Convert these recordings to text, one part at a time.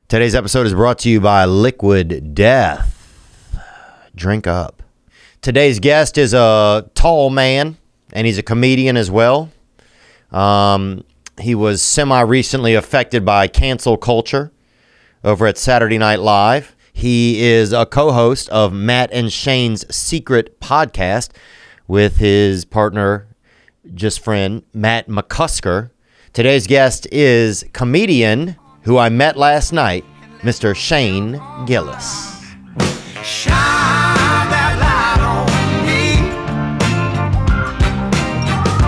Today's episode is brought to you by Liquid Death. Drink up. Today's guest is a tall man, and he's a comedian as well. He was semi-recently affected by cancel culture over at Saturday Night Live. He is a co-host of Matt and Shane's Secret podcast with his partner, just friend, Matt McCusker. Today's guest is comedian who I met last night, Mr. Shane Gillis. Shine that light on me.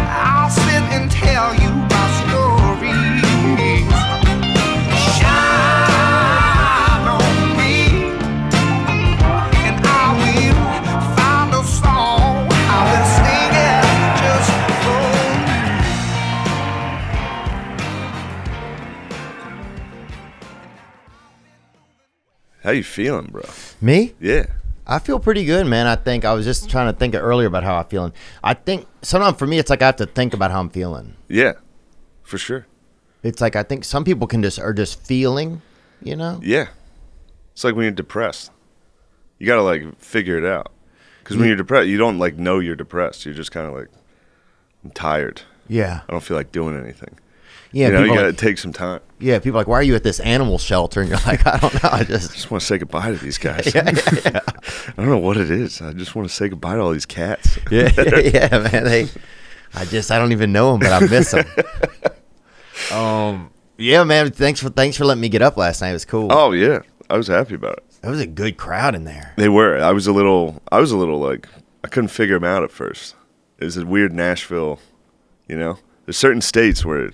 I'll sit and tell you my stories. Shine on me, and I will find a song. I will sing it just How you feeling, bro? Me? Yeah. I feel pretty good, man. I think I was just trying to think earlier about how I'm feeling. I think sometimes for me, it's like I have to think about how I'm feeling. Yeah, for sure. It's like I think some people are just feeling, you know? Yeah. It's like when you're depressed. You got to, like, figure it out. Because when you're depressed, you don't, like, know you're depressed. You're just kind of like, I'm tired. Yeah. I don't feel like doing anything. Yeah, you know, you got to like, take some time. Yeah, people are like, why are you at this animal shelter? And you're like, I don't know. I just want to say goodbye to these guys. yeah. I don't know what it is. I just want to say goodbye to all these cats. yeah, man. I don't even know them, but I miss them. Yeah, man. Thanks for letting me get up last night. It was cool. Oh, yeah. I was happy about it. It was a good crowd in there. They were. I was a little like, I couldn't figure them out at first. It was a weird Nashville, you know? There's certain states where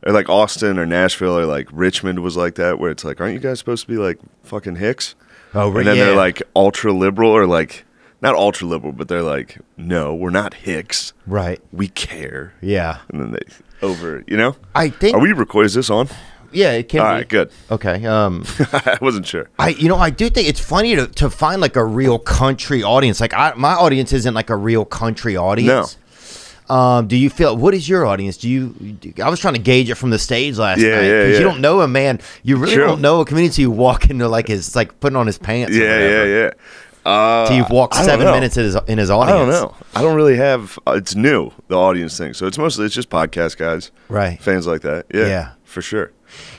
or like Austin or Nashville or like Richmond was like that, where it's like, aren't you guys supposed to be like fucking hicks? Oh, right. And then yeah. they're like ultra liberal or like, not ultra liberal, but they're like, no, we're not hicks. Right. We care. Yeah. And then you know? I think. Are we recording? Is this on? Yeah, it can All be. right, good. Okay. I wasn't sure. I do think it's funny to find like a real country audience. Like my audience isn't like a real country audience. No. Do you feel? What is your audience? I was trying to gauge it from the stage last night. Yeah. You don't know a man. You really don't know a comedian until you walk into like his like putting on his pants. Yeah. So you've walked 7 minutes in his audience. I don't know. I don't really have. It's new, the audience thing. So it's just podcast guys, right? Fans like that. Yeah, for sure.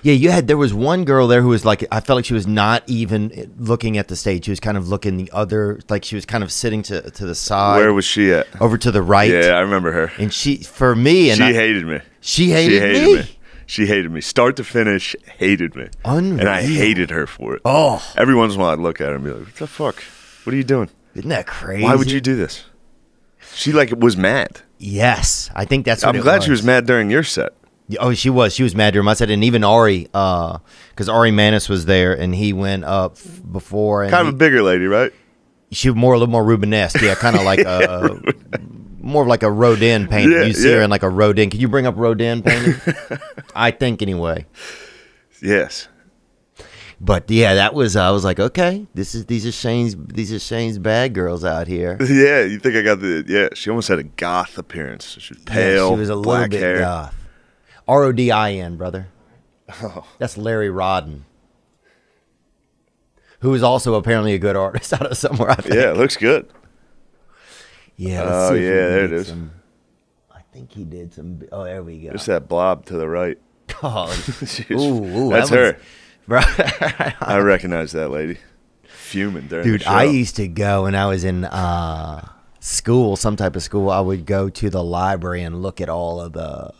Yeah, there was one girl there who was like, I felt like she was not even looking at the stage. She was kind of looking the other, like she was kind of sitting to the side. Where was she at? Over to the right. Yeah, I remember her. And she hated me. She hated me. She hated me. Start to finish, hated me. Unreal. And I hated her for it. Oh. Every once in a while I'd look at her and be like, what the fuck? What are you doing? Isn't that crazy? Why would you do this? She like was mad. Yes. I think that's what I'm glad she was mad during your set. Oh, she was mad during my set, and even Ari, because Ari Manis was there, and he went up before. And kind of a bigger lady, right? She was a little more Rubenesque, yeah, kind of like more of like a Rodin painting. You see her in like a Rodin. Can you bring up Rodin painting? I think anyway. Yes. But yeah, that was I was like, okay, these are Shane's bad girls out here. Yeah, you think I got she almost had a goth appearance. She was pale, she was a black little bit hair. goth. Rodin, brother. Oh. That's Larry Rodden, who is also apparently a good artist out of somewhere, I think. Yeah, it looks good. Yeah. Oh, yeah, there it is. I think he did some. Oh, there we go. Just that blob to the right. Oh, ooh, that's her. Bro. I recognize that lady. Fuming during the show. I used to go when I was in school, some type of school. I would go to the library and look at all of the.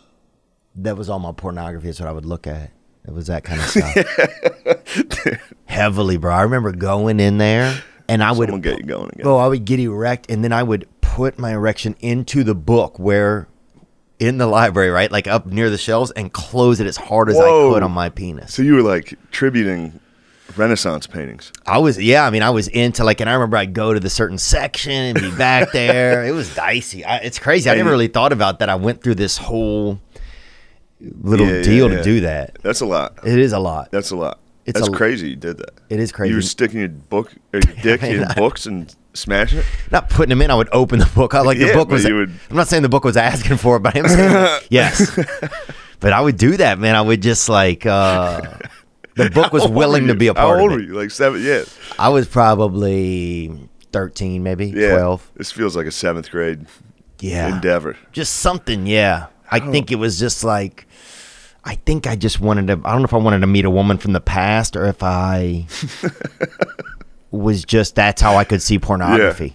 That was all my pornography. That's what I would look at. It was that kind of stuff. Heavily, bro. I remember going in there, and I would get you going again. Oh, I would get erect, and then I would put my erection into the book where in the library, right, like up near the shelves, and close it as hard as I could on my penis. So you were like tributing Renaissance paintings. I was into like, and I remember I'd go to the certain section and be back there. It was dicey. It's crazy. I never really thought about that. I went through this whole little deal to do that. That's a lot. It is a lot. That's a lot. That's crazy you did that. It is crazy. You were sticking your dick in books and smashing it? Not putting them in. I would open the book. The book was. I'm not saying the book was asking for it, but I'm saying yes. But I would do that, man. I would just like. The book was willing to be a part How old of were it. you? Like 7? Yeah. I was probably 13, maybe Yeah. 12. This feels like a 7th grade Yeah. endeavor. Just something, yeah. I think it was just like, I think I just wanted to, I don't know if I wanted to meet a woman from the past or if I was just, that's how I could see pornography.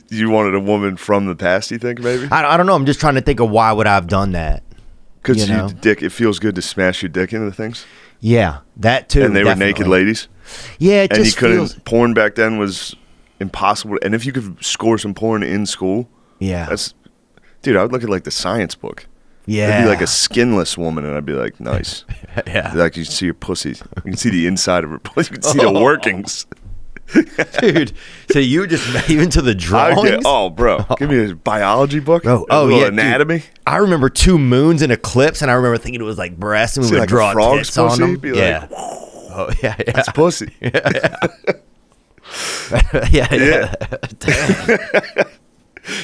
You wanted a woman from the past, you think, maybe? I don't know. I'm just trying to think of why would I have done that. Because you know? it feels good to smash your dick into things. Yeah, that too. And they definitely. were naked ladies. Yeah, it And you just couldn't, feels, porn back then was impossible. And if you could score some porn in school, yeah. dude, I would look at like the science book. Yeah. It'd be like a skinless woman, and I'd be like, nice. Yeah. Like you can see her pussy. You can see the inside of her pussy. You can see the workings. Dude, so you were just even to the drawings? Bro, give me a biology book. Bro, a little yeah, anatomy. Dude, I remember 2 moons and eclipse, and I remember thinking it was like breasts, and we See, would like a draw frog's tits on pussy? them. Be like, Yeah. Oh yeah, yeah. That's pussy. yeah. Damn.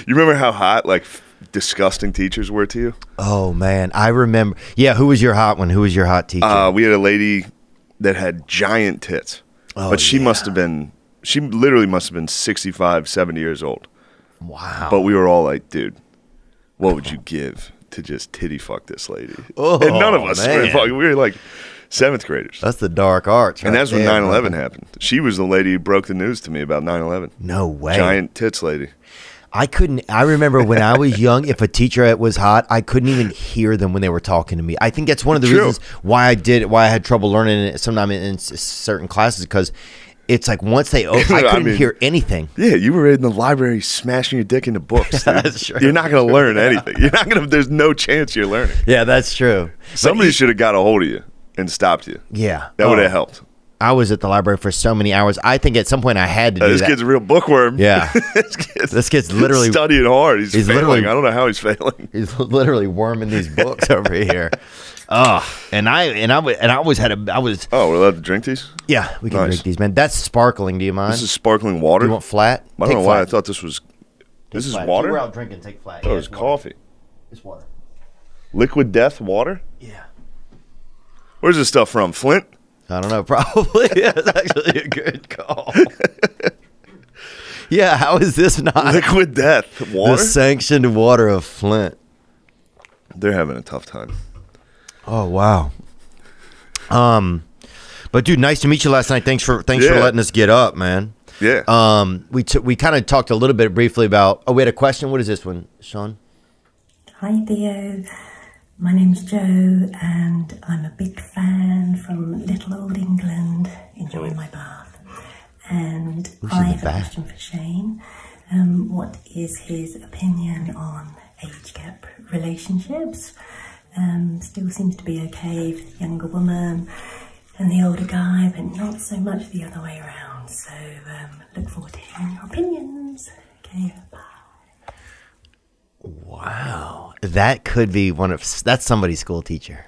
You remember how hot, like, disgusting teachers were to you? Oh man, I remember. Yeah, who was your hot one? Who was your hot teacher? We had a lady that had giant tits. Oh, but she yeah. she literally must have been 65, 70 years old. Wow. But we were all like, dude, what would you give to just titty fuck this lady? Oh, and none of us were man. fucking, we were like 7th graders. That's the dark arts. And right that's when there, 9/11 brother. happened. She was the lady who broke the news to me about 9/11. No way. Giant tits lady. I remember when I was young, if a teacher was hot, I couldn't even hear them when they were talking to me. I think that's one of the True. reasons why I had trouble learning it sometime in certain classes, because it's like once they I couldn't hear anything. Yeah, you were in the library smashing your dick into books. Dude. That's true. You're not going to learn anything. There's no chance you're learning. Yeah, that's true. Somebody should have got a hold of you and stopped you. Yeah. That would have helped. I was at the library for so many hours. I think at some point I had to do This that. kid's a real bookworm. Yeah. This kid's literally studying hard. He's failing. literally- I don't know how he's failing. He's literally worming these books over here. Oh, and I always had a. I was. Oh, we're allowed to drink these? Yeah, we can Nice. drink these, man. That's sparkling. Do you mind? This is sparkling Do water? you want flat? I don't Take know why I flat. thought this was... This Take is flat. water? If you were out drinking, take flat. Oh, Yeah, it's water. coffee. It's water. Liquid Death water? Yeah. Where's this stuff from? Flint? I don't know. Probably. Yeah, it's actually a good call. Yeah. How is this not Liquid Death the water? sanctioned water of Flint? They're having a tough time. Oh wow. But dude, nice to meet you last night. Thanks for Yeah. letting us get up, man. Yeah. We kind of talked a little bit briefly about. Oh, we had a question. What is this one, Sean? Hi Theo, my name's Joe and I'm a big fan from little old England, enjoying my bath. And Who's I in the have a bath? question for Shane. What is his opinion on age gap relationships? Still seems to be okay for the younger woman and the older guy, but not so much the other way around. So look forward to hearing your opinions. Okay, bye. Wow, that could be that's somebody's school teacher.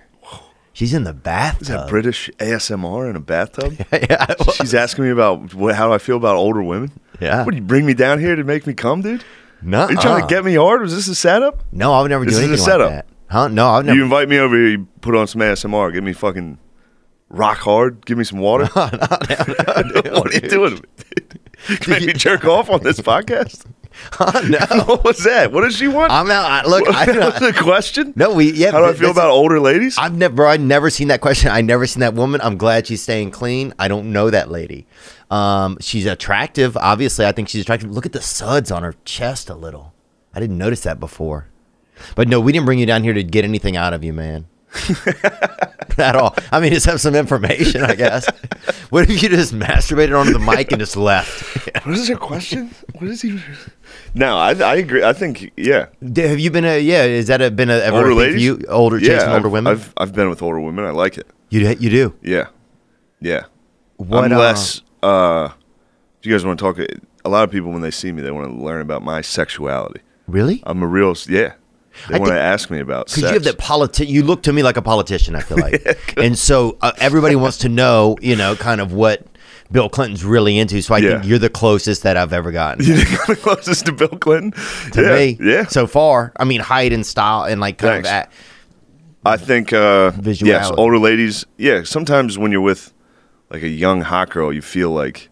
She's in the bathtub. Is that British ASMR in a bathtub? Yeah, it was. She's asking me about how do I feel about older women. Yeah. What, do you bring me down here to make me come, dude? No, Are you trying to get me hard? Was this a setup? No, I would never This do is a anything setup. like that. Huh? No, I've never. You invite me over here, you put on some ASMR, give me fucking rock hard, give me some water. What are you doing? Can I jerk off on this podcast? No. What was that? What does she want? I'm out. Look, That was the question? no, How do I feel about older ladies? I've never seen that question. I never seen that woman. I'm glad she's staying clean. I don't know that lady. She's attractive. Obviously, I think she's attractive. Look at the suds on her chest a little. I didn't notice that before. But no, we didn't bring you down here to get anything out of you, man. At all. I mean, just have some information, I guess. What if you just masturbated onto the mic and just left? What is your question? What is he? No, I agree. I think, yeah. Have you been has that been ever Older a thing for ladies? you? Chasing older women? I've been with older women. I like it. You do? Yeah. Yeah. What, Unless, if you guys want to talk, a lot of people, when they see me, they want to learn about my sexuality. Really? I'm a real, yeah. They I want to think- ask me about sex. Because you have that you look to me like a politician, I feel like. And so everybody wants to know, kind of what Bill Clinton's really into. So I think you're the closest that I've ever gotten. You think I'm the closest to Bill Clinton? To me. Yeah. So far. I mean, height and style and like kind Thanks. of I think, Visuality. yes, older ladies, yeah, sometimes when you're with like a young hot girl, you feel like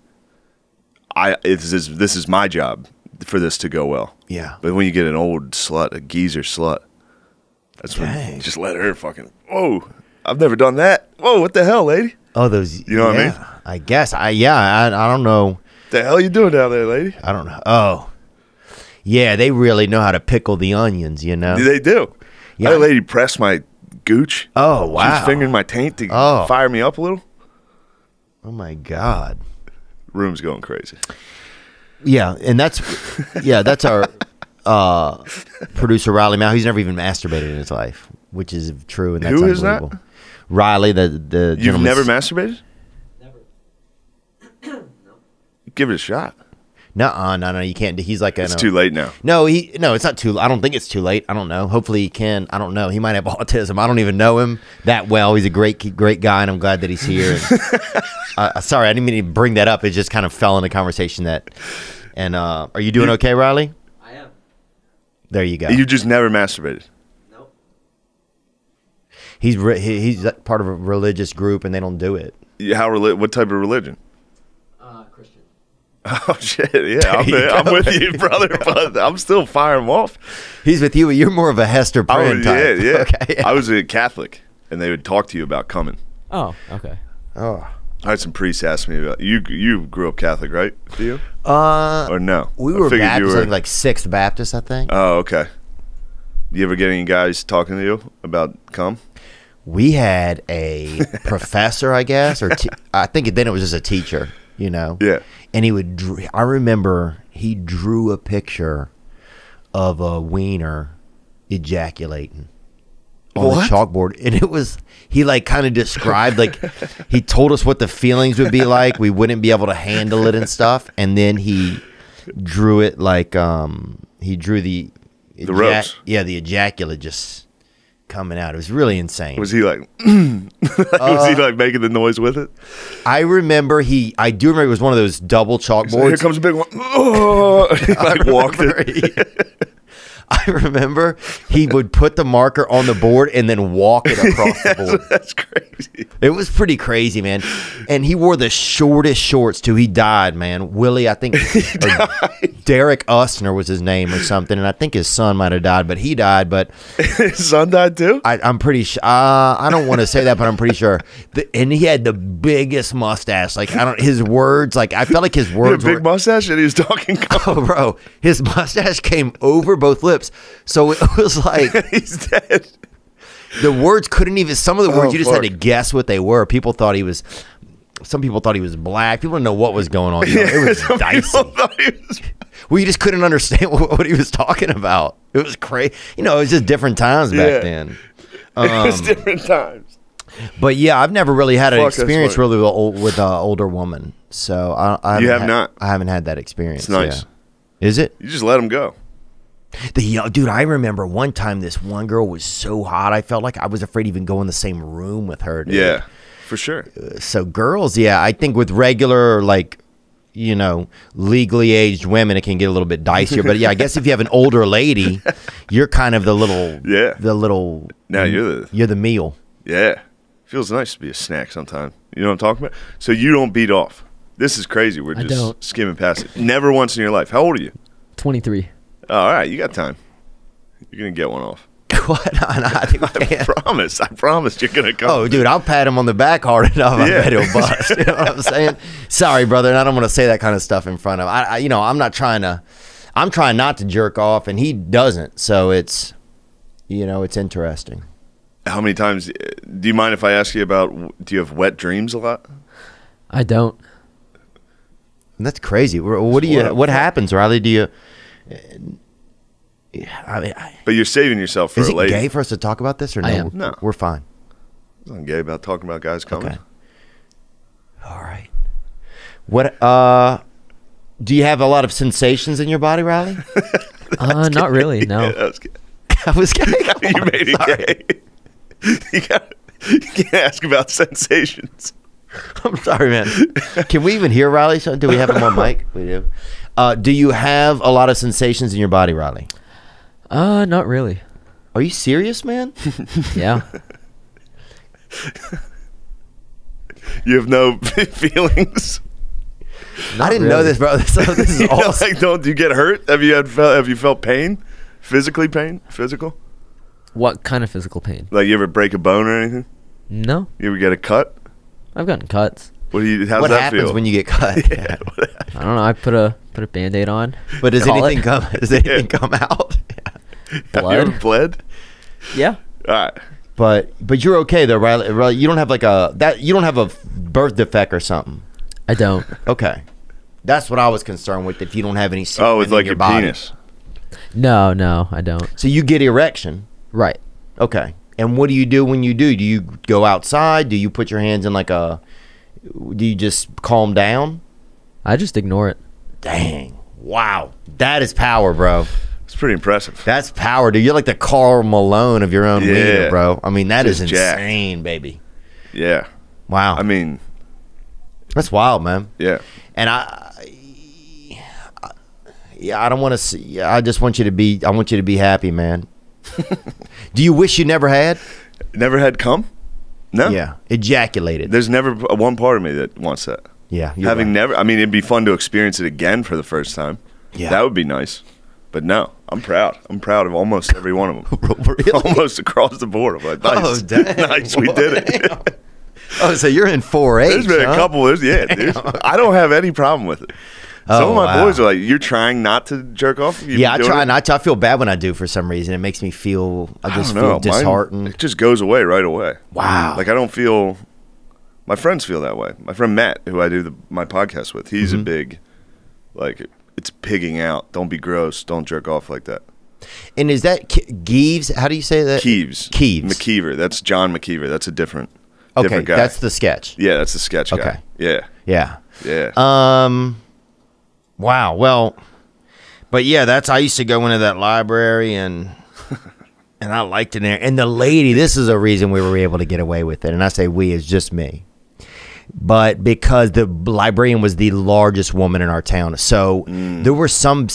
this is my job for this to go well. Yeah. But when you get an old slut, a geezer slut, that's when Dang. just let her fucking. Whoa, I've never done that. Whoa, what the hell, lady? Oh, those. You know what I mean? I guess. I don't know. What the hell you doing down there, lady? I don't know. Oh, yeah. They really know how to pickle the onions. You know. They do. Yeah. I had a lady press my gooch. Oh, She wow. was fingering my taint to Oh. fire me up a little. Oh my God. Room's going crazy. Yeah, and that's our producer Riley Mal. He's never even masturbated in his life, which is true, and that's Who is that? unbelievable. Riley, the You've gentleman's- never masturbated? Never. Give it a shot. No, you can't. He's like It's too late now. No, it's not too. I don't think it's too late. I don't know. Hopefully he can. I don't know. He might have autism. I don't even know him that well. He's a great guy, and I'm glad that he's here. And, sorry, I didn't mean to bring that up. It just kind of fell in the conversation that. And are you doing okay, Riley? I am. There you go. You just never masturbated. Nope. He's part of a religious group, and they don't do it. What type of religion? Christian. Oh shit! Yeah, I'm with you, brother. But I'm still firing off. He's with you. You're more of a Hester Prynne type. Yeah. Okay. I was a Catholic, and they would talk to you about coming. Oh, okay. Oh. I had some priests ask me about you. You grew up Catholic, right? Do you? Or no? We I were figured Baptist, I think, like Sixth Baptist, I think. Oh, okay. You ever get any guys talking to you about cum? We had a professor, I guess, or I think then it was just a teacher, you know. Yeah. And I remember he drew a picture of a wiener ejaculating on What? the chalkboard, and it was he like kind of described like he told us what the feelings would be like. We wouldn't be able to handle it and stuff, and then he drew it like he drew the ropes. Yeah, the ejaculate just coming out. It was really insane. Was he like? Was he like making the noise with it? I do remember it was one of those double So here chalkboards. comes a big one. Oh, he like walked it. I remember he would put the marker on the board and then walk it across the board. That's crazy. It was pretty crazy, man. And he wore the shortest shorts too. He died, man. Willie, I think Derek Usner was his name or something, and I think his son might have died, but he died. But His son died too. I'm pretty sure. I don't want to say that, but I'm pretty sure. And he had the biggest mustache. Like his words. Like I felt like his He had a words big were. mustache and he was talking. Oh, bro, his mustache came over both lips, so it was like He's dead. the words couldn't even. Some of the words Oh, you just had to fuck. guess what they were. Some people thought he was black. People didn't know what was going on. You know, it was Some dicey. people thought he was- Well, you just couldn't understand what he was talking about. It was crazy. You know, it was just different times back Yeah. then. It was different times. But yeah, I've never really had an Fuck, that's experience funny. really with an older woman. So I You haven't have not? I haven't had that experience. It's nice. Yeah. Is it? You just let him go. Dude, I remember one time this one girl was so hot, I felt like I was afraid to even go in the same room with her. Dude. Yeah, for sure. So girls, yeah, I think with regular, like, you know, legally aged women, it can get a little bit dicier. But yeah, I guess if you have an older lady, you're kind of the little, Now you're the meal. Yeah. Feels nice to be a snack sometime. You know what I'm talking about? So you don't beat off. This is crazy. We're I just don't. skimming past it. Never once in your life. How old are you? 23. Oh, all right, you got time. You're gonna get one off. What? No, I think we can. I promise you're gonna come. Oh, dude, I'll pat him on the back hard enough. I Yeah. bet he'll bust. You know what I'm saying? Sorry, brother, and I don't want to say that kind of stuff in front of. I'm trying not to jerk off, and he doesn't. So it's, it's interesting. How many times? Do you mind if I ask you about? Do you have wet dreams a lot? I don't. That's crazy. What happens, Riley? Do you? But you're saving yourself for Is a it lady. gay for us to talk about this or no? I am. No. We're fine. It's not gay about talking about guys coming. Okay. All right. What? Do you have a lot of sensations in your body, Riley? Not really. No. Yeah, that was gay. I was gay. You made it gay. You can't ask about sensations. I'm sorry, man. Can we even hear Riley? So, do we have him on mic? We do. Do you have a lot of sensations in your body, Riley? Not really. Are you serious, man? Yeah. You have no feelings. I didn't know this, bro. This is You know, awesome. like, do you get hurt? Have you felt pain? Physically pain? Physical? What kind of physical pain? Like you ever break a bone or anything? No, You ever get a cut? I've gotten cuts. How's What that happens feel? when you get cut? I don't know. I put a Band-Aid on. But does Call anything it. come? Does anything come out? Have you ever Blood? bled? Yeah. All right. But you're okay though, right? Right? You don't have like you don't have a birth defect or something. I don't. Okay, that's what I was concerned with. If you don't have any semen Oh, with like in your your body. penis. No, I don't. So you get erection. Right. Okay. And what do you do when you do? Do you go outside? Do you put your hands in do you just calm down? I just ignore it. Dang. Wow. That is power, bro. It's pretty impressive. That's power, dude. You're like the Karl Malone of your own Yeah. wiener, bro. I mean, that is Just jacked. insane, baby. Yeah. Wow. I mean, that's wild, man. yeah. And yeah, I don't want to see. I just want you to be. I want you to be happy, man. Do you wish you never had? Never had cum? No. Yeah, ejaculated. There's never one part of me that wants that. Yeah, you're Having right. never, I mean, it'd be fun to experience it again for the first time. Yeah. That would be nice. But no, I'm proud. I'm proud of almost every one of them. Really? Almost across the board. I'm like, nice. Oh, dang. Nice, we did it. Damn. Oh, so you're in 4H. There's been a couple of, yeah, dude. I don't have any problem with it. Some of my boys are like, you're trying not to jerk off? Yeah, I try not to. I feel bad when I do for some reason. It makes me feel, I just don't know. feel disheartened. It just goes away right away. Wow. Like, I don't feel, my friends feel that way. My friend Matt, who I do my podcast with, he's a big, like, it's pigging out. Don't be gross. Don't jerk off like that. And is that Geeves? How do you say that? Keeves. Keeves. McKeever. That's John McKeever. That's a different Okay, guy. that's the sketch. Yeah, that's the sketch guy. Okay. Yeah. Yeah. Yeah. Wow. Well, but yeah, I used to go into that library and I liked it there. And the lady, this is a reason we were able to get away with it. And I say we, it's just me. But because the librarian was the largest woman in our town. So there were some book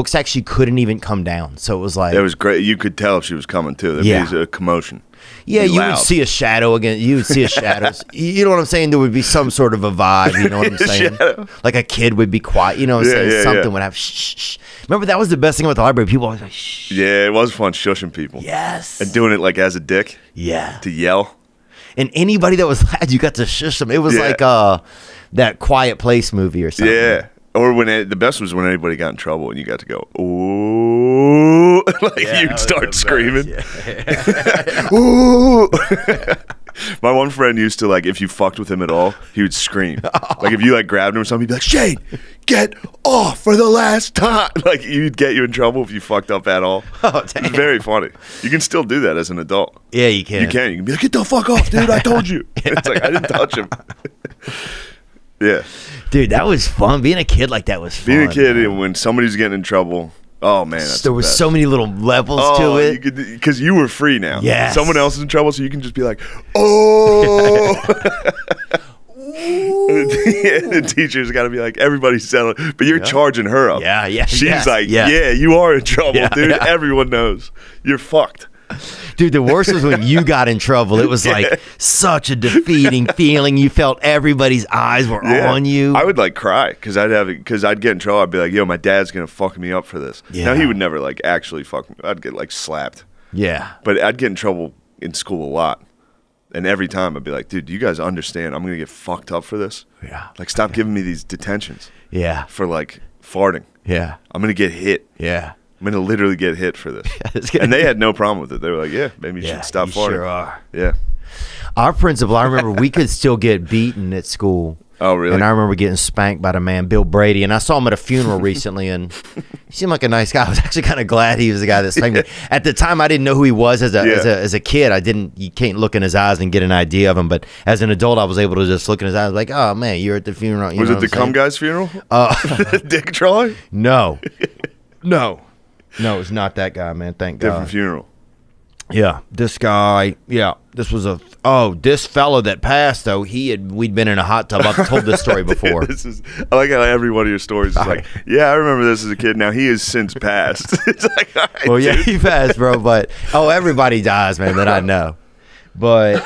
stacks she couldn't even come down. So it was like. It was great. You could tell if she was coming too. There'd Yeah. be a commotion. Yeah, Be you loud. would see a shadow again. You would see a shadow. You know what I'm saying? There would be some sort of a vibe. You know what I'm saying? Shadow. Like a kid would be quiet. You know what I'm saying? Yeah, Something yeah. would have shh, shh, shh. Remember, that was the best thing about the library. People always like, shh. Yeah, it was fun shushing people. Yes. And doing it like as a dick Yeah. to yell. And anybody that was loud, you got to shush them. It was Yeah. like that Quiet Place movie or something. Yeah. Or the best was when anybody got in trouble and you got to go, ooh, like Yeah, that you'd was start the screaming. best, Ooh. My one friend used to, like, if you fucked with him at all, he would scream. Like, if you, like, grabbed him or something, he'd be like, Shane, get off for the last time. Like, he'd get you in trouble if you fucked up at all. Oh, It's damn. very funny. You can still do that as an adult. Yeah, you can. You can. You can be like, get the fuck off, dude. I told you. It's like, I didn't touch him. Yeah. Dude, that was fun. Being a kid like that was fun. Being a kid, man. and when somebody's getting in trouble, oh, man, that's There the was best. so many little levels to it. Because you were free now. Yes. Someone else is in trouble, so you can just be like, oh. And the teacher's got to be like, everybody's settling. But you're charging her up. Yeah, yeah, She's yes, like, yeah. yeah, you are in trouble, Yeah, dude. yeah. Everyone knows. You're fucked. Dude, the worst was when you got in trouble. It was like such a defeating feeling. You felt everybody's eyes were Yeah. on you. I would like cry because I'd get in trouble. I'd be like, yo, my dad's going to fuck me up for this. Yeah. Now, he would never like actually fuck me. I'd get like slapped. Yeah. But I'd get in trouble in school a lot. And every time I'd be like, dude, do you guys understand? I'm going to get fucked up for this. Yeah. Like, stop giving me these detentions Yeah. for like farting. Yeah. I'm going to get hit. Yeah. I'm going to literally get hit for this. It's gonna And they be- had no problem with it. They were like, yeah, maybe you Yeah, should stop you farting. sure are. Yeah. Our principal, I remember we could still get beaten at school. Oh, really? And I remember getting spanked by the man, Bill Brady. And I saw him at a funeral recently, and he seemed like a nice guy. I was actually kind of glad he was the guy that spanked me. At the time, I didn't know who he was as a kid. You can't look in his eyes and get an idea of him. But as an adult, I was able to just look in his eyes like, oh, man, you're at the funeral. You Was know it what the I'm cum saying? guy's funeral? Dick Troy? No. No. No, it's not that guy, man. Thank Different God. funeral. Yeah, this guy. Yeah, this was this fellow that passed though. We'd been in a hot tub. I've told this story before. I like how every one of your stories is like, yeah, I remember this as a kid. Now he has since passed. It's like, all right, Well, yeah, dude. he passed, bro. But everybody dies, man. That I know. But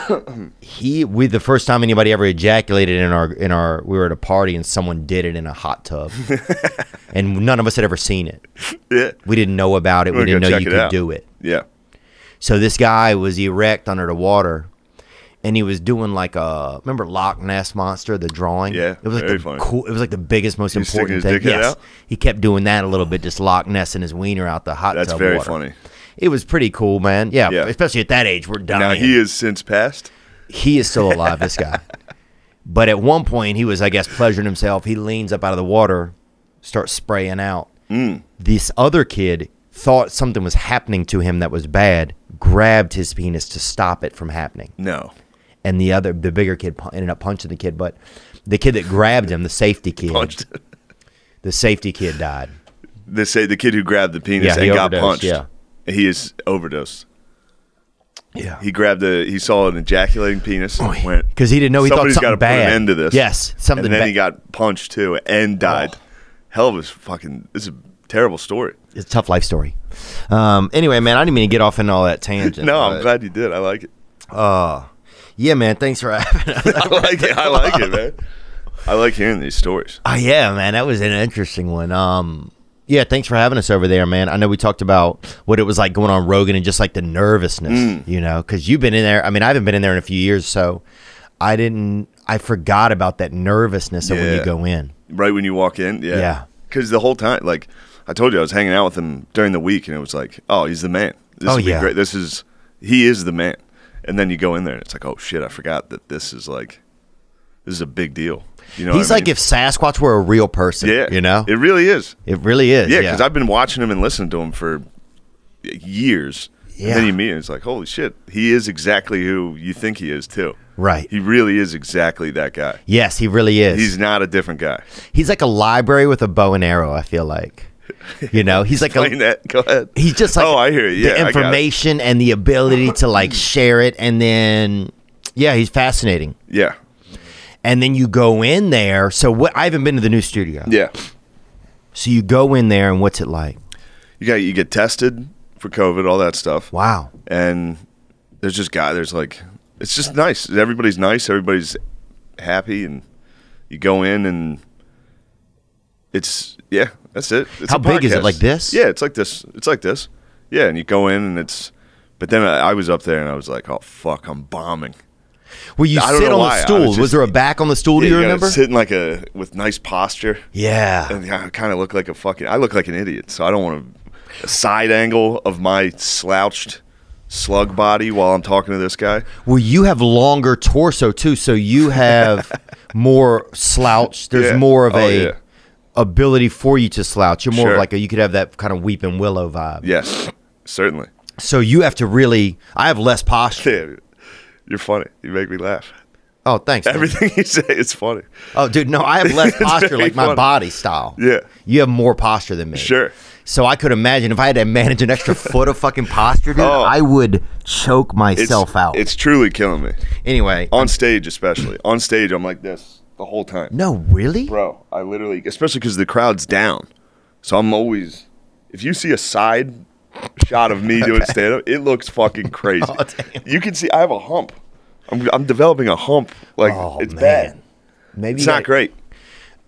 we the first time anybody ever ejaculated in our we were at a party and someone did it in a hot tub, and none of us had ever seen it. Yeah. We didn't know about it. We didn't know you could do it. Yeah. So this guy was erect under the water, and he was doing like remember Loch Ness Monster, the drawing? Yeah, it was like very funny. cool. It was like the biggest, most He's sticking important his thing. dick head Yes, out? he kept doing that a little bit, just Loch Ness and his wiener out the hot That's tub very water. funny. It was pretty cool, man. Yeah, Yeah. especially at that age, we're dying. Now he has since passed. He is still alive, this guy. But at one point, he was, I guess, pleasuring himself. He leans up out of the water, starts spraying out. This other kid thought something was happening to him that was bad, grabbed his penis to stop it from happening. No. And the bigger kid ended up punching the kid. But the kid that grabbed him, the safety kid, Punched. the safety kid died. They say the kid who grabbed the penis Yeah, he and got overdosed, punched. yeah. He is overdosed. Yeah. He saw an ejaculating penis and went, Because he didn't know, he thought somebody's something gotta bad. put an end to this. Yes, something And then bad. he got punched too and died. Hell of a fucking, this is a terrible story. It's a tough life story. Anyway, man, I didn't mean to get off into all that tangent. No, I'm but- glad you did. I like it. Yeah, man, thanks for having us. I like it. I like it, man. I like hearing these stories. Oh, yeah, man, that was an interesting one. Yeah, thanks for having us over there, man. I know we talked about what it was like going on Rogan and just like the nervousness, you know, because you've been in there. I mean, I haven't been in there in a few years, so I forgot about that nervousness of when you Yeah. go in. Right when you walk in? Yeah. Yeah. Because the whole time, like, I told you I was hanging out with him during the week, and it was like, oh, he's the man. This Oh, will be yeah. great. He is the man. And then you go in there, and it's like, oh, shit, I forgot that this is a big deal. You know He's what I like mean? if Sasquatch were a real person, Yeah. you know? It really is. It really is. Yeah, because I've been watching him and listening to him for years. Yeah. And then you meet him, it's like, holy shit, he is exactly who you think he is, too. Right. He really is exactly that guy. Yes, he really is. He's not a different guy. He's like a library with a bow and arrow, I feel like. You know, he's like Explain that. Go ahead. He's just like Oh, I hear you. Yeah, I the got it. information and the ability to like share it, and then he's fascinating. Yeah. And then you go in there. So I haven't been to the new studio. Yeah. So you go in there, and what's it like? You get tested for COVID, all that stuff. Wow. And there's just it's just nice. Everybody's nice. Everybody's happy, and you go in, and that's it. It's How a big is it? podcast. Like this? Yeah, it's like this. It's like this. Yeah, and you go in, and but then I was up there, and I was like, oh fuck, I'm bombing. Well, you I don't sit know on why. the I stool. was Was there a back on the stool? Do Yeah, you gotta remember? sit in with nice posture. Yeah. And I kind of look like I look like an idiot, so I don't want a side angle of my slouched slug body while I'm talking to this guy. Well, you have longer torso too, so you have more slouch. There's Yeah. more of Oh, a yeah. ability for you to slouch. You're more of Sure. like you could have that kind of Weeping Willow vibe. Yes, certainly. So you have to really. I have less posture. Yeah, you're funny. You make me laugh. Oh, thanks. man. Everything you say is funny. Oh, dude, no, I have less It's posture, very like my funny. body style. Yeah. You have more posture than me. Sure. So I could imagine if I had to manage an extra foot of fucking posture, dude, Oh. I would choke myself out. It's truly killing me. Anyway. On stage, especially. On stage, I'm like this the whole time. No, really? Bro, I literally, especially because the crowd's down. So I'm always, if you see a side shot of me doing stand up, it looks fucking crazy. Oh, damn. You can see I have a hump. I'm developing a hump. Like, Oh, it's man. bad. Maybe It's you not gotta- great.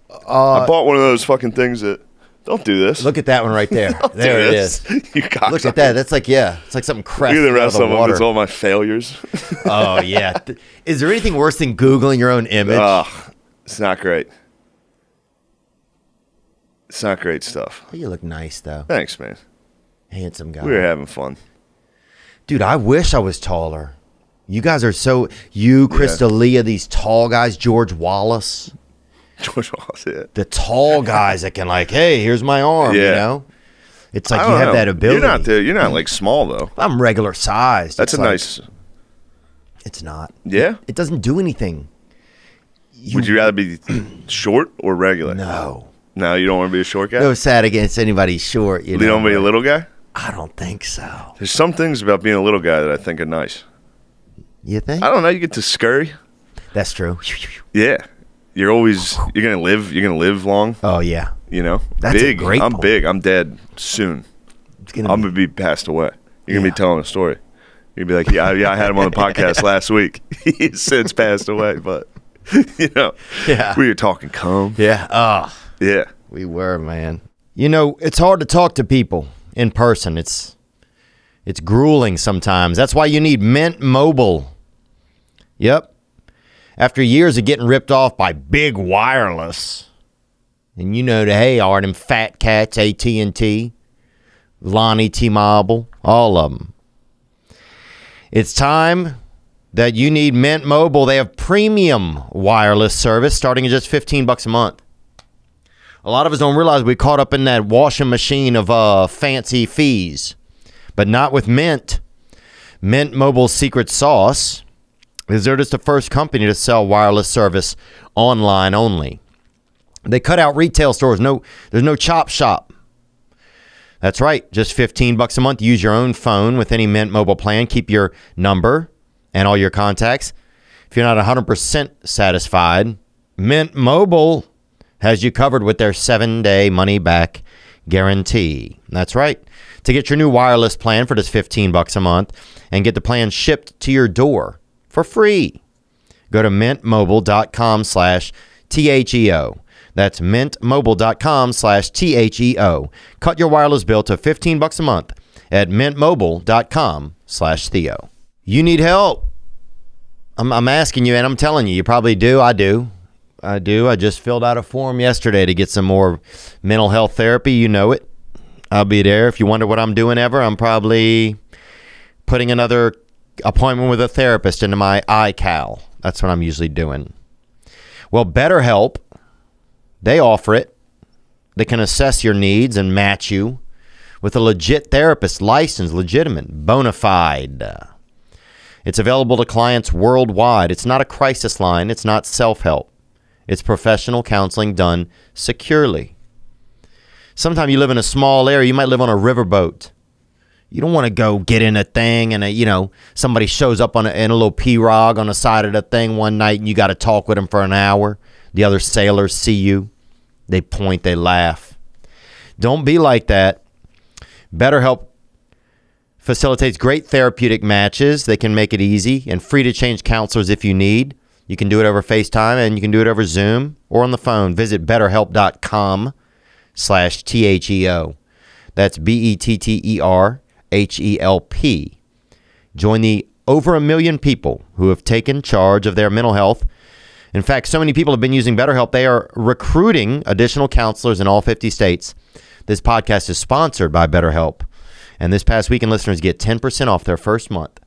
I bought one of those fucking things that, don't do this. Look at that one right there. Don't There do it this. is. You got Look at that. That's like, it's like something Look crashing at the out rest of the of them. water. It's all my failures. Oh, yeah. Is there anything worse than Googling your own image? Ugh, it's not great. It's not great stuff. You look nice, though. Thanks, man. Handsome guy. We were having fun. Dude, I wish I was taller. You guys are so... You, Chris D'Elia, these tall guys, George Wallace. George Wallace, yeah. The tall guys that can like, hey, here's my arm, you Yeah. know? It's like I you don't have know. that ability. You're not like small though. I'm regular sized. That's It's a like- nice. It's not. Yeah. It doesn't do anything. Would you rather be short or regular? No. No, you don't want to be a short guy. No sad against anybody short, you You know. don't want to be a but little guy. I don't think so. There's some things about being a little guy that I think are nice. You think? I don't know. You get to scurry. That's true. Yeah. You're gonna live long. Oh yeah. You know. That's a big. great I'm point. big. I'm dead soon. It's gonna I'm be- gonna be passed away. You're gonna Yeah. be telling a story. He'd be like, yeah, I had him on the podcast last week. He's since passed away, but Yeah. we were talking cum. Yeah. Oh, Yeah. we were, man. You know, it's hard to talk to people in person. It's grueling sometimes. That's why you need Mint Mobile. Yep. After years of getting ripped off by big wireless, and you know, hey, are them fat cats, AT&T, Lonnie, T-Mobile, all of them. It's time that you need Mint Mobile. They have premium wireless service starting at just $15 a month. A lot of us don't realize we caught up in that washing machine of fancy fees, but not with Mint. Mint Mobile's secret sauce is they're just the first company to sell wireless service online only. They cut out retail stores. There's no chop shop. That's right. Just $15 a month. Use your own phone with any Mint Mobile plan. Keep your number and all your contacts. If you're not 100% satisfied, Mint Mobile has you covered with their 7-day money-back guarantee. That's right. To get your new wireless plan for just $15 a month and get the plan shipped to your door for free, go to mintmobile.com/THEO. That's mintmobile.com/THEO. Cut your wireless bill to $15 a month at mintmobile.com/Theo. You need help. I'm asking you, and I'm telling you, you probably do. I do. I just filled out a form yesterday to get some more mental health therapy. You know it. I'll be there. If you wonder what I'm doing ever, I'm probably putting another appointment with a therapist into my iCal. That's what I'm usually doing. Well, BetterHelp, they offer it. They can assess your needs and match you with a legit therapist, licensed, legitimate, bona fide. It's available to clients worldwide. It's not a crisis line. It's not self-help. It's professional counseling done securely. Sometimes you live in a small area. You might live on a riverboat. You don't want to go get in a thing and, somebody shows up in a little pirogue on the side of the thing one night and you got to talk with them for an hour. The other sailors see you. They point, they laugh. Don't be like that. BetterHelp facilitates great therapeutic matches. They can make it easy and free to change counselors if you need. You can do it over FaceTime and you can do it over Zoom or on the phone. Visit betterhelp.com/THEO. That's BETTERHELP. Join the over 1 million people who have taken charge of their mental health. In fact, so many people have been using BetterHelp, they are recruiting additional counselors in all 50 states. This podcast is sponsored by BetterHelp. And this past weekend, listeners get 10% off their first month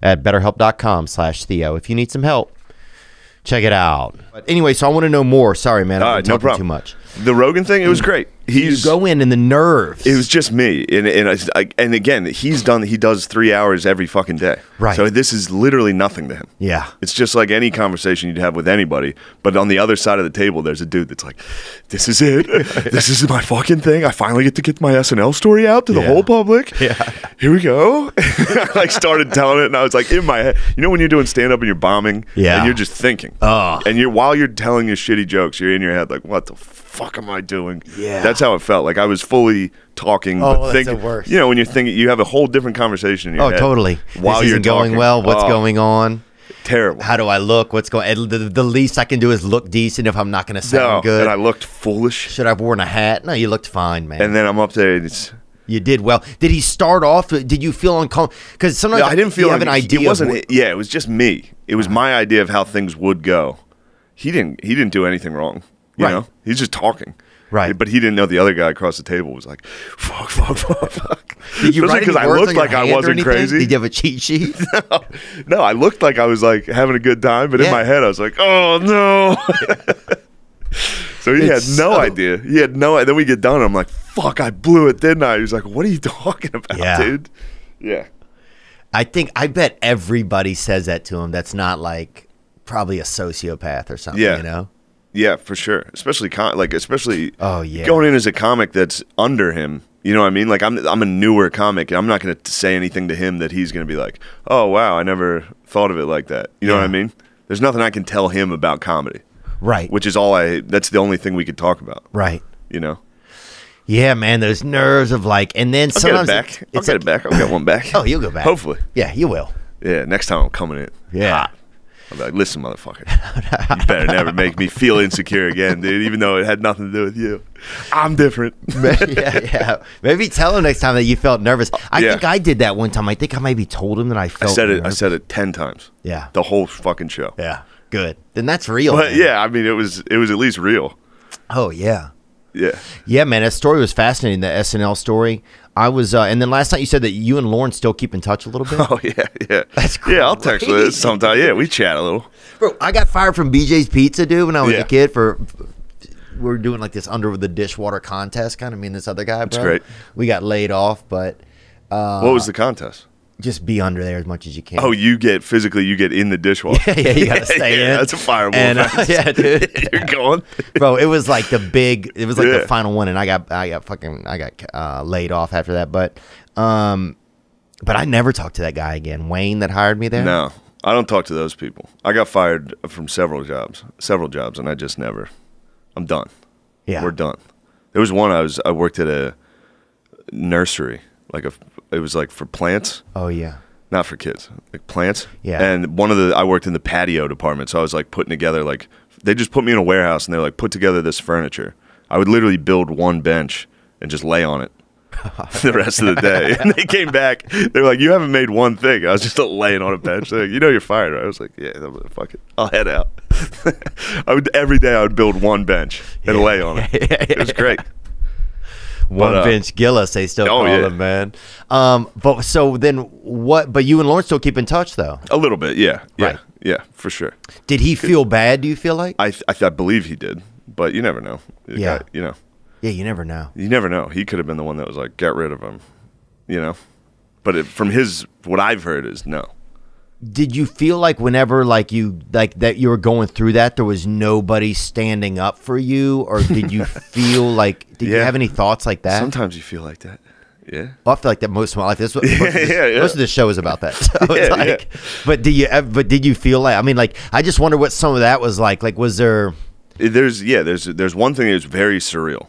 at betterhelp.com/Theo. If you need some help, check it out. But anyway, so I want to know more. Sorry, man. I'm no talking problem. too much. The Rogan thing, it was great. You go in the nerves. It was just me, and again, he does 3 hours every fucking day. Right. So this is literally nothing to him. Yeah. It's just like any conversation you'd have with anybody. But on the other side of the table, there's a dude that's like, "This is it. This is my fucking thing. I finally get to get my SNL story out to the whole public. Yeah. Here we go." I started telling it, and I was like, in my head, when you're doing stand up and you're bombing, Yeah. and you're just thinking, and while you're telling your shitty jokes, you're in your head like, "What the fuck am I doing?" Yeah. That's how it felt. Like I was fully talking, but that's the worst. when you're thinking, you have a whole different conversation in your head. Totally. While this you're isn't going talking. well. What's going on? Terrible. How do I look? What's going? The least I can do is look decent if I'm not going to sound good. And I looked foolish. Should I have worn a hat? No, you looked fine, man. And then I'm up there. And it's you did well. Did he start off? Did you feel uncomfortable? Because sometimes I didn't feel you have an idea. It wasn't. Yeah, it was just me. It was my idea of how things would go. He didn't do anything wrong. You know, he's just talking. Right. But he didn't know the other guy across the table was like, fuck. Did you write because I looked like I wasn't crazy. Did you have a cheat sheet? No, I looked like I was like having a good time, but in my head I was like, oh no. So he had no idea. He had no idea. Then we get done, and I'm like, fuck, I blew it, didn't I? He was like, what are you talking about, dude? Yeah. I bet everybody says that to him. That's not like probably a sociopath or something, you know? Yeah, for sure. Especially going in as a comic that's under him. You know what I mean? Like I'm a newer comic, and I'm not going to say anything to him that he's going to be like, "Oh wow, I never thought of it like that." You know what I mean? There's nothing I can tell him about comedy. Right. Which is that's the only thing we could talk about. Right. You know? Yeah, man, those nerves of like, and then I'll sometimes get it back. I'll get it back. I'll get one back. Oh, you'll go back. Hopefully. Yeah, you will. Yeah, next time I'm coming in. Yeah. hot. I'll be like, listen, motherfucker. You better never make me feel insecure again, dude, even though it had nothing to do with you. I'm different. Yeah. Maybe tell him next time that you felt nervous. I Yeah. think I did that one time. I think I maybe told him that I I felt said nervous. it 10 times. Yeah. The whole fucking show. Yeah. Good. Then that's real. But man. yeah, I mean, it was at least real. Oh, yeah. Yeah. Yeah, man, that story was fascinating, the SNL story. I was, and then last night you said that you and Lorne still keep in touch a little bit. Oh, yeah. That's Yeah, I'll text crazy. with sometime. Yeah, we chat a little. Bro, I got fired from BJ's Pizza, dude, when I was Yeah. a kid we were doing like this under the dishwater contest, kind of me and this other guy, bro. That's great. We got laid off, but What was the contest? just be under there as much as you can. Oh, you get in the dishwasher. yeah, you got to stay in. That's a fireable And, offense. yeah, dude. You're going. Bro, it was like the Yeah. final one, and I got laid off after that. But I never talked to that guy again. Wayne that hired me there. No, I don't talk to those people. I got fired from several jobs, and I just never. I'm done. Yeah, We're done. There was one I worked at a nursery, it was like for plants, Oh yeah. not for kids, like plants. Yeah. And I worked in the patio department, so I was like putting together they just put me in a warehouse and they're like, put together this furniture. I would literally build one bench and just lay on it the rest of the day. And they came back, they were like, you haven't made one thing. I was just laying on a bench. They're like, you're fired, right? I was like, yeah, fuck it, I'll head out. Every day I would build one bench and lay on it. It was great. One But, bench Gillis, they still call yeah. him, man. But so then what? But you and Lorne still keep in touch, though. A little bit, yeah. Right. Yeah, for sure. Did he feel bad? Do you feel like? I believe he did, but you never know. The Yeah. guy, Yeah, you never know. you never know. He could have been the one that was like, get rid of him, But from what I've heard is no. Did you feel like whenever that you were going through that, there was nobody standing up for you, or did you feel like? Did you Yeah. have any thoughts like that? Sometimes you feel like that. Yeah. Well, I feel like that most of my life. That's what Yeah. most of this show is about that. So it's Yeah, like, yeah. but did you feel like? I mean, like, I just wonder what some of that was like. Like, was there? There's one thing that's very surreal.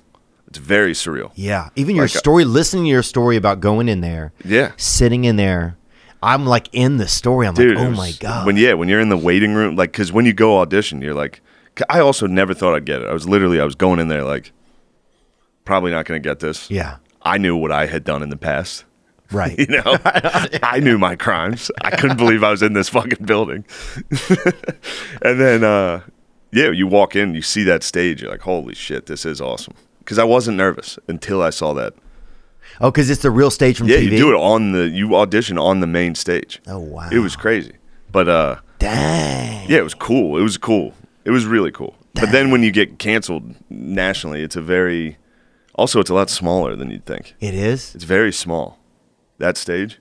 It's very surreal. Yeah, even your Like, story. Listening to your story about going in there. Yeah. Sitting in there. I'm like in the story. I'm Dude, like, oh it was- my god. when you're in the waiting room, like, because when you go audition, you're like, I also never thought I'd get it. I was going in there like, probably not going to get this. Yeah. I knew what I had done in the past. Right. I knew my crimes. I couldn't believe I was in this fucking building. And then, you walk in, you see that stage, you're like, holy shit, this is awesome. Because I wasn't nervous until I saw that. Oh, because it's the real stage from Yeah, TV. you do it you audition on the main stage. Oh wow. It was crazy. But, Dang. yeah, it was cool. It was cool. It was really cool. But then when you get canceled nationally, it's a lot smaller than you'd think. It is. It's very small. That stage.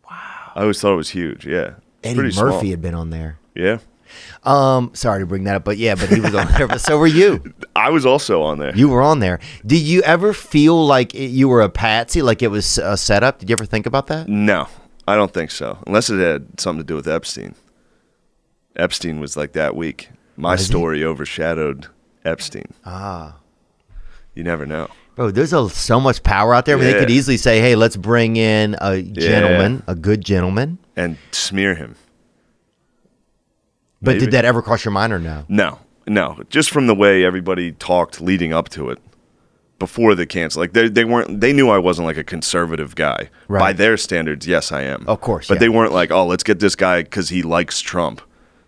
Wow. I always thought it was huge. Yeah. It's Eddie pretty Murphy small. had been on there. Yeah. Sorry to bring that up, but yeah, but he was on there. But so were you. I was also on there. You were on there. Did you ever feel like you were a patsy, like it was a setup? Did you ever think about that? No, I don't think so. Unless it had something to do with Epstein. Epstein was like that week. My Was he? story overshadowed Epstein. Ah. You never know. Bro, there's so much power out there. I mean, they Yeah. could easily say, hey, let's bring in a gentleman, a good gentleman. And smear him. But Maybe. did that ever cross your mind or no? No. Just from the way everybody talked leading up to it. Before the cancel, like they knew I wasn't like a conservative guy. Right. By their standards, yes, I am. Of course, But yeah. they weren't like, oh, let's get this guy because he likes Trump.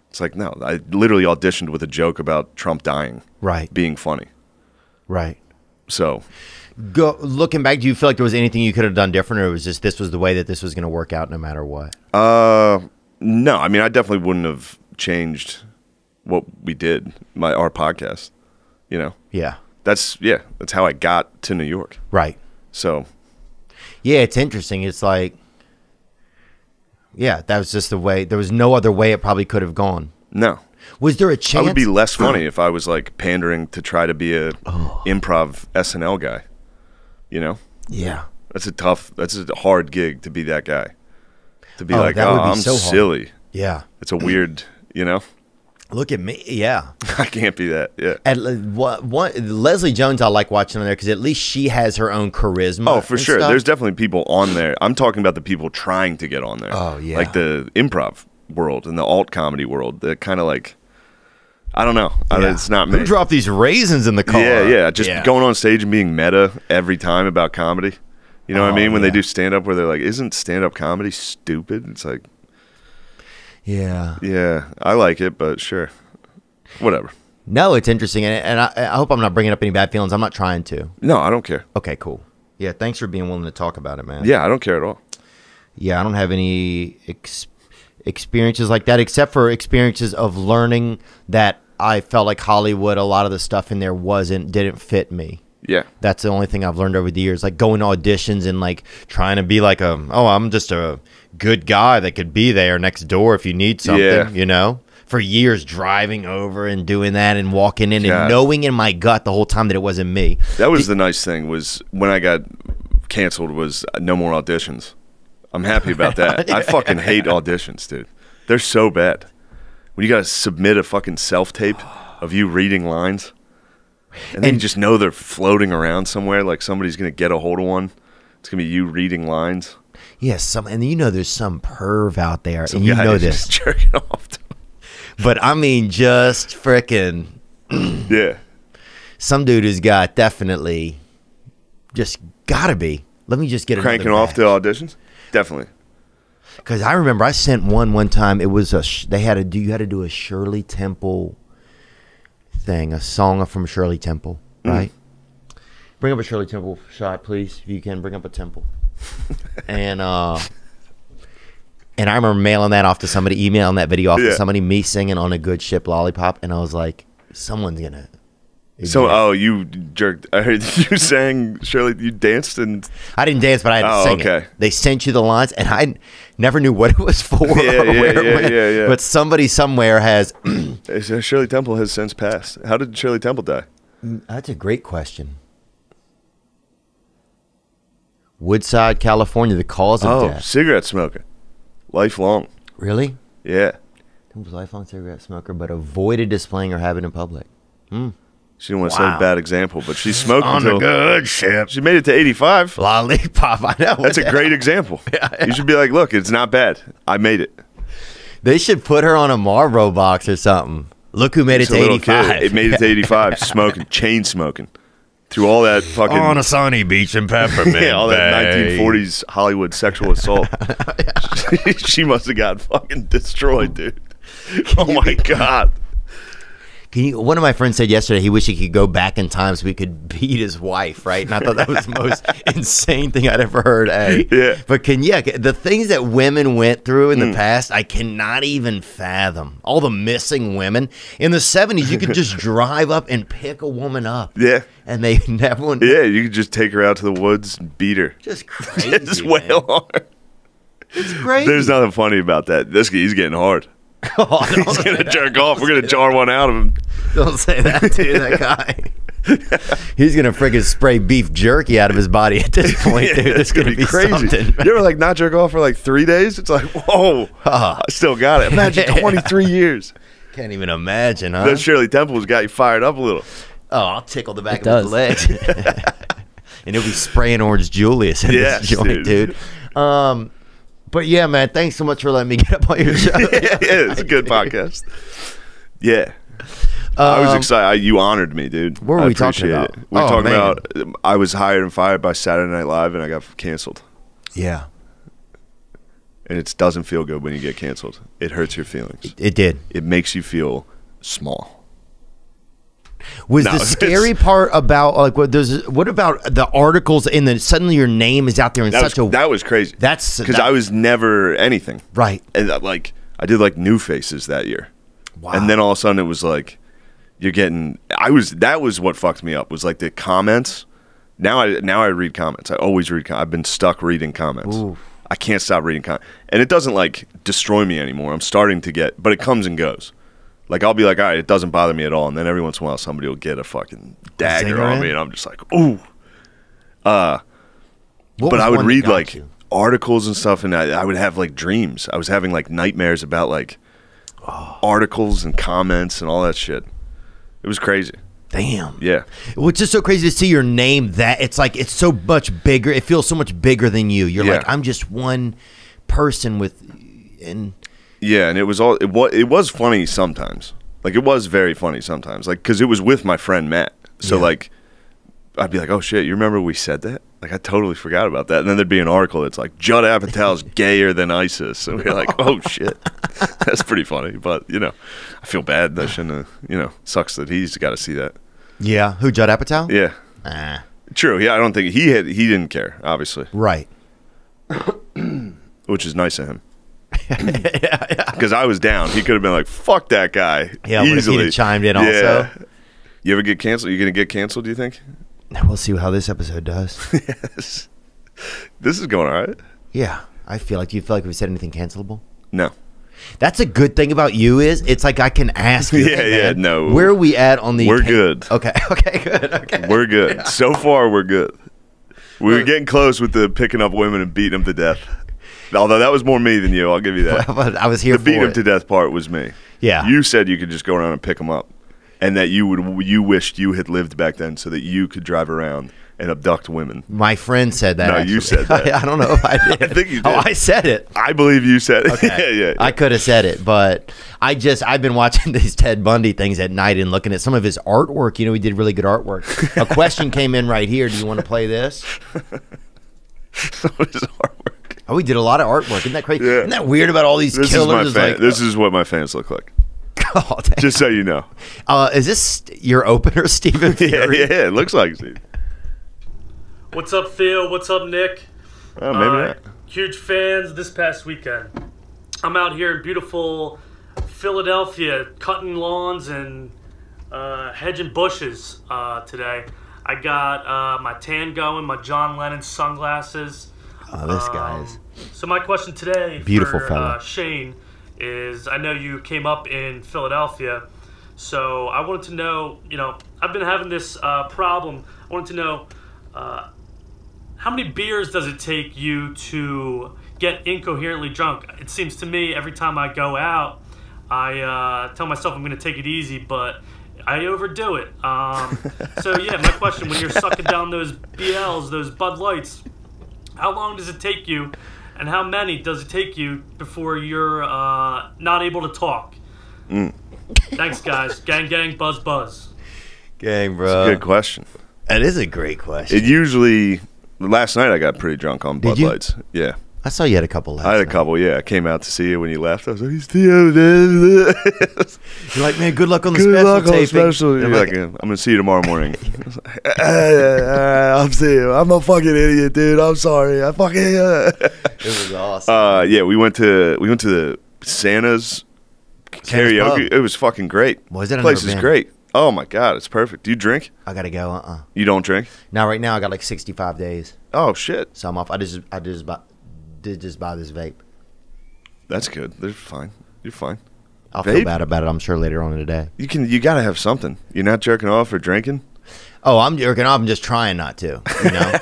It's like, no, I literally auditioned with a joke about Trump dying. Right. Being funny. Right. So, Looking back, do you feel like there was anything you could have done different, or it was just this was the way that this was going to work out no matter what? no, I mean, I definitely wouldn't have changed what we did, our podcast. Yeah. That's how I got to New York. Right. So, Yeah, it's interesting. It's like, yeah, that was just the way. There was no other way it probably could have gone. no. Was there a I chance? would be less funny if I was like pandering to try to be a improv SNL guy. Yeah. That's a hard gig to be that guy. To be Oh, like, that would be I'm so hard. silly. Yeah. It's a weird, Look at me. Yeah. I can't be that. Yeah. And what Leslie Jones, I like watching on there because at least she has her own charisma. Oh, for sure. stuff. There's definitely people on there. I'm talking about the people trying to get on there. Oh, yeah. Like the improv world and the alt comedy world. They're kind of like, I don't know. It's not me. Who dropped these raisins in the car? Yeah. Just going on stage and being meta every time about comedy. You know what I mean? When they do stand-up where they're like, isn't stand-up comedy stupid? It's like, yeah, I like it, but sure. Whatever. No, it's interesting. And I hope I'm not bringing up any bad feelings. I'm not trying to. No, I don't care. Okay, cool. Yeah, thanks for being willing to talk about it, man. Yeah, I don't care at all. Yeah, I don't have any experiences like that except for experiences of learning that I felt like Hollywood, a lot of the stuff in there didn't fit me. Yeah. That's the only thing I've learned over the years, like going to auditions and like trying to be like I'm just a good guy that could be there next door if you need something, you know? For years driving over and doing that and walking in and knowing in my gut the whole time that it wasn't me. That was the nice thing was when I got canceled was no more auditions. I'm happy about that. I fucking hate auditions, dude. They're so bad. When you got to submit a fucking self-tape of you reading lines. And then you just know they're floating around somewhere, like somebody's going to get a hold of one. It's going to be you reading lines. Yes, and you know there's some perv out there, Some and you guy know just this. jerking off to him. But I mean, just freaking Yeah. some dude who's got definitely just gotta be. Let me just get Cranking another off to auditions? Definitely. because I remember I sent one time. It was you had to do a Shirley Temple thing, a song from Shirley Temple, right? Bring up a Shirley Temple shot, please, if you can. Bring up a Temple. And I remember mailing that off to somebody, emailing that video off to somebody, me singing on a Good Ship Lollipop, and I was like, someone's gonna. So, you jerked. I heard you sang, Shirley, you danced and. I didn't dance, but I had to sing it. They sent you the lines, and I never knew what it was for. Yeah. But somebody somewhere has. Shirley Temple has since passed. How did Shirley Temple die? That's a great question. Woodside, California, the cause of death. Cigarette smoker. Lifelong. Really? Yeah. Temple was a lifelong cigarette smoker, but avoided displaying her habit in public. She didn't want to set a bad example, but she smoked On until a good ship. she made it to 85. Lollipop, I know. That's a great example. You should be like, look, it's not bad. I made it. They should put her on a Marlboro box or something. Look who made it It's to a little 85. kid. It made it to 85, smoking, chain smoking. Through all that fucking... On a sunny beach in Peppermint. yeah, all that Bay. 1940s Hollywood sexual assault. She must have got fucking destroyed, dude. Oh, my God. One of my friends said yesterday he wished he could go back in time so he could beat his wife, right? And I thought that was the most insane thing I'd ever heard. Yeah. But the things that women went through in the past, I cannot even fathom. All the missing women. In the 70s, you could just drive up and pick a woman up. Yeah. And they never... Yeah, you could just take her out to the woods and beat her. Just crazy, Just wail on her. It's crazy. There's nothing funny about that. He's getting hard. Oh, He's going to jerk off. We're going to jar one out of him. Don't say that to that guy. He's going to friggin' spray beef jerky out of his body at this point, dude. It's going to be crazy. something. You ever like not jerk off for like 3 days? It's like, whoa, I still got it. Imagine 23 years. Can't even imagine, huh? That Shirley Temple's got you fired up a little. Oh, I'll tickle the back It of his does. legs. And he'll be spraying Orange Julius in this joint, dude. But yeah, man, thanks so much for letting me get up on your show. yeah, it's a good podcast. Yeah. I was excited. You honored me, dude. What were we talking appreciate about? it. We were Oh, talking man. about I was hired and fired by Saturday Night Live, and I got canceled. Yeah, And it doesn't feel good when you get canceled. It hurts your feelings. it did. It makes you feel small. Was No, the it's- scary part about like what about the articles and then suddenly your name is out there in That was crazy. That's because I was never anything. right. And I did like New Faces that year. Wow. And then all of a sudden it was like you're getting that was what fucked me up was like the comments. Now I read comments. I always read I've been stuck reading comments. Oof. I can't stop reading comments. And it doesn't like destroy me anymore. I'm starting to but it comes and goes. Like I'll be like, all right, it doesn't bother me at all. And then every once in a while somebody will get a fucking dagger zinger on in? me and I'm just like, ooh. What But was I would one that read got like you? articles and stuff, and I would have like dreams. I was having like nightmares about like articles and comments and all that shit. It was crazy. Damn. Yeah. Which is so crazy to see your name that it's like it's so much bigger. It feels so much bigger than you. You're Yeah. like, I'm just one person with and Yeah, and it was funny sometimes. Like it was very funny sometimes. Like cuz it was with my friend Matt. So like I'd be like, "Oh shit, you remember we said that?" Like I totally forgot about that. And then there'd be an article that's like Judd Apatow's gayer than ISIS. And we're like, "Oh shit." That's pretty funny, but you know, I feel bad that shouldn't have, you know, sucks that he's got to see that. yeah, who Judd Apatow? Yeah. True. Yeah, I don't think he didn't care, obviously. Right. Which is nice of him. Because I was down. He could have been like, "Fuck that guy." Yeah, but if easily. he'd have chimed in also. You ever get canceled? You gonna get canceled? Do you think? We'll see how this episode does. Yes. This is going all right. Yeah, I feel like. Do you feel like we said anything cancelable? No. That's a good thing about you is it's like I can ask you. Yeah, "Hey, yeah, man, no. Where are we at on the? We're good. Okay, okay, good. Okay, We're good. So far, we're good. We were getting close with the picking up women and beating them to death. Although that was more me than you, I'll give you that. But I was here The for beat them it. to death part was me. Yeah. You said you could just go around and pick them up, and that you wished you had lived back then so that you could drive around and abduct women. My friend said that. No, actually. you said that. I don't know if I did. I think you did. Oh, I said it. I believe you said it. Okay. yeah. I could have said it, but I've been watching these Ted Bundy things at night and looking at some of his artwork. You know, he did really good artwork. A question came in right here. Do you want to play this? What is artwork? Oh, he did a lot of artwork. Isn't that crazy? Yeah. Isn't that weird about all these This killers? is my fan. Like, This is what my fans look like. oh, damn. Just so you know. Is this your opener, Stephen Yeah, Fury? yeah, it looks like Steve. What's up, Theo? What's up, Nick? Oh, maybe not. Huge fans this past weekend. I'm out here in beautiful Philadelphia cutting lawns and hedging bushes today. I got my tan going, my John Lennon sunglasses. Oh, this guy's. So my question today Beautiful for fella. Shane is, I know you came up in Philadelphia, so I wanted to know, you know, I've been having this problem. I wanted to know how many beers does it take you to get incoherently drunk? It seems to me every time I go out, I tell myself I'm going to take it easy, but I overdo it. So yeah, my question, when you're sucking down those BLs, those Bud Lights, how long does it take you, and how many does it take you before you're not able to talk? Thanks, guys. Gang, gang, buzz, buzz. Gang, bro. Good question. That is a great question. It usually, last night I got pretty drunk on Bud you? Lights. Yeah. I saw you had a couple last I had a night. couple, yeah. I came out to see you when you left. I was like, he's Theo. You're like, man, good luck on the Good special luck on the taping. special. You're I'm like, like, I'm going to see you tomorrow morning. I was like, I'm Theo. I'm a fucking idiot, dude. I'm sorry. I fucking. it was awesome. Yeah, we went to the Santa's karaoke. Pub. It was fucking great. Was it? I've Place never is been. great. Oh my god, it's perfect. Do you drink? I gotta go. You don't drink? Now, right now, I got like 65 days, Oh shit, so I'm off. I did just buy this vape. that's good. They're fine. You're fine. I'll feel Vape? bad about it. I'm sure later on in the day. You gotta have something. You're not jerking off or drinking. Oh, I'm jerking off. I'm just trying not to, you know.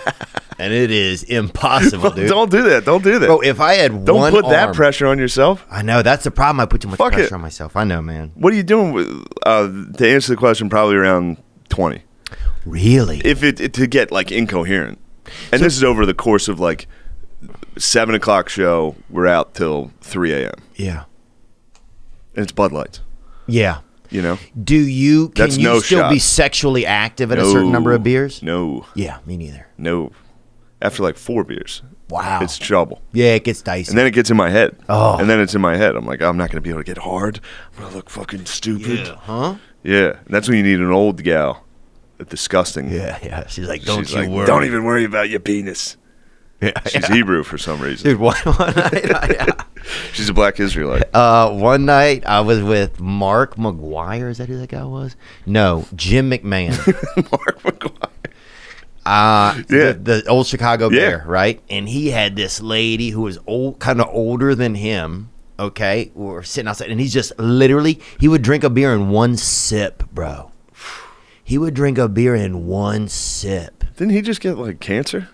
And it is impossible, Well, dude. don't do that. Don't do that. Bro, if I had Don't one put that arm- pressure on yourself. I know that's the problem. I put too much Fuck pressure it. on myself. I know, man. What are you doing with? To answer the question, probably around 20. Really? If it to get like incoherent, and this is over the course of like 7 o'clock show. We're out till 3 a.m. Yeah. and it's Bud Lights. Yeah. You know. Do you? Can That's you no still shot. be sexually active at a certain number of beers? No. Yeah, me neither. No. After like 4 beers. Wow. It's trouble. Yeah, it gets dicey. And then it gets in my head. Oh. And then it's in my head. I'm like, I'm not going to be able to get hard. I'm going to look fucking stupid. Huh? Yeah. And that's when you need an old gal. Disgusting. Yeah. She's like, don't She's you like, worry. don't even worry about your penis. Yeah, She's Hebrew for some reason. Dude, one night, She's a black Israelite. one night I was with Mark McGuire. Is that who that guy was? No, Jim McMahon. Mark McGuire. Yeah. The old Chicago Yeah. Bear, right? And he had this lady who was old, kind of older than him. Okay, we were sitting outside, and he's just literally, he would drink a beer in one sip, bro. He would drink a beer in one sip. Didn't he just get like cancer?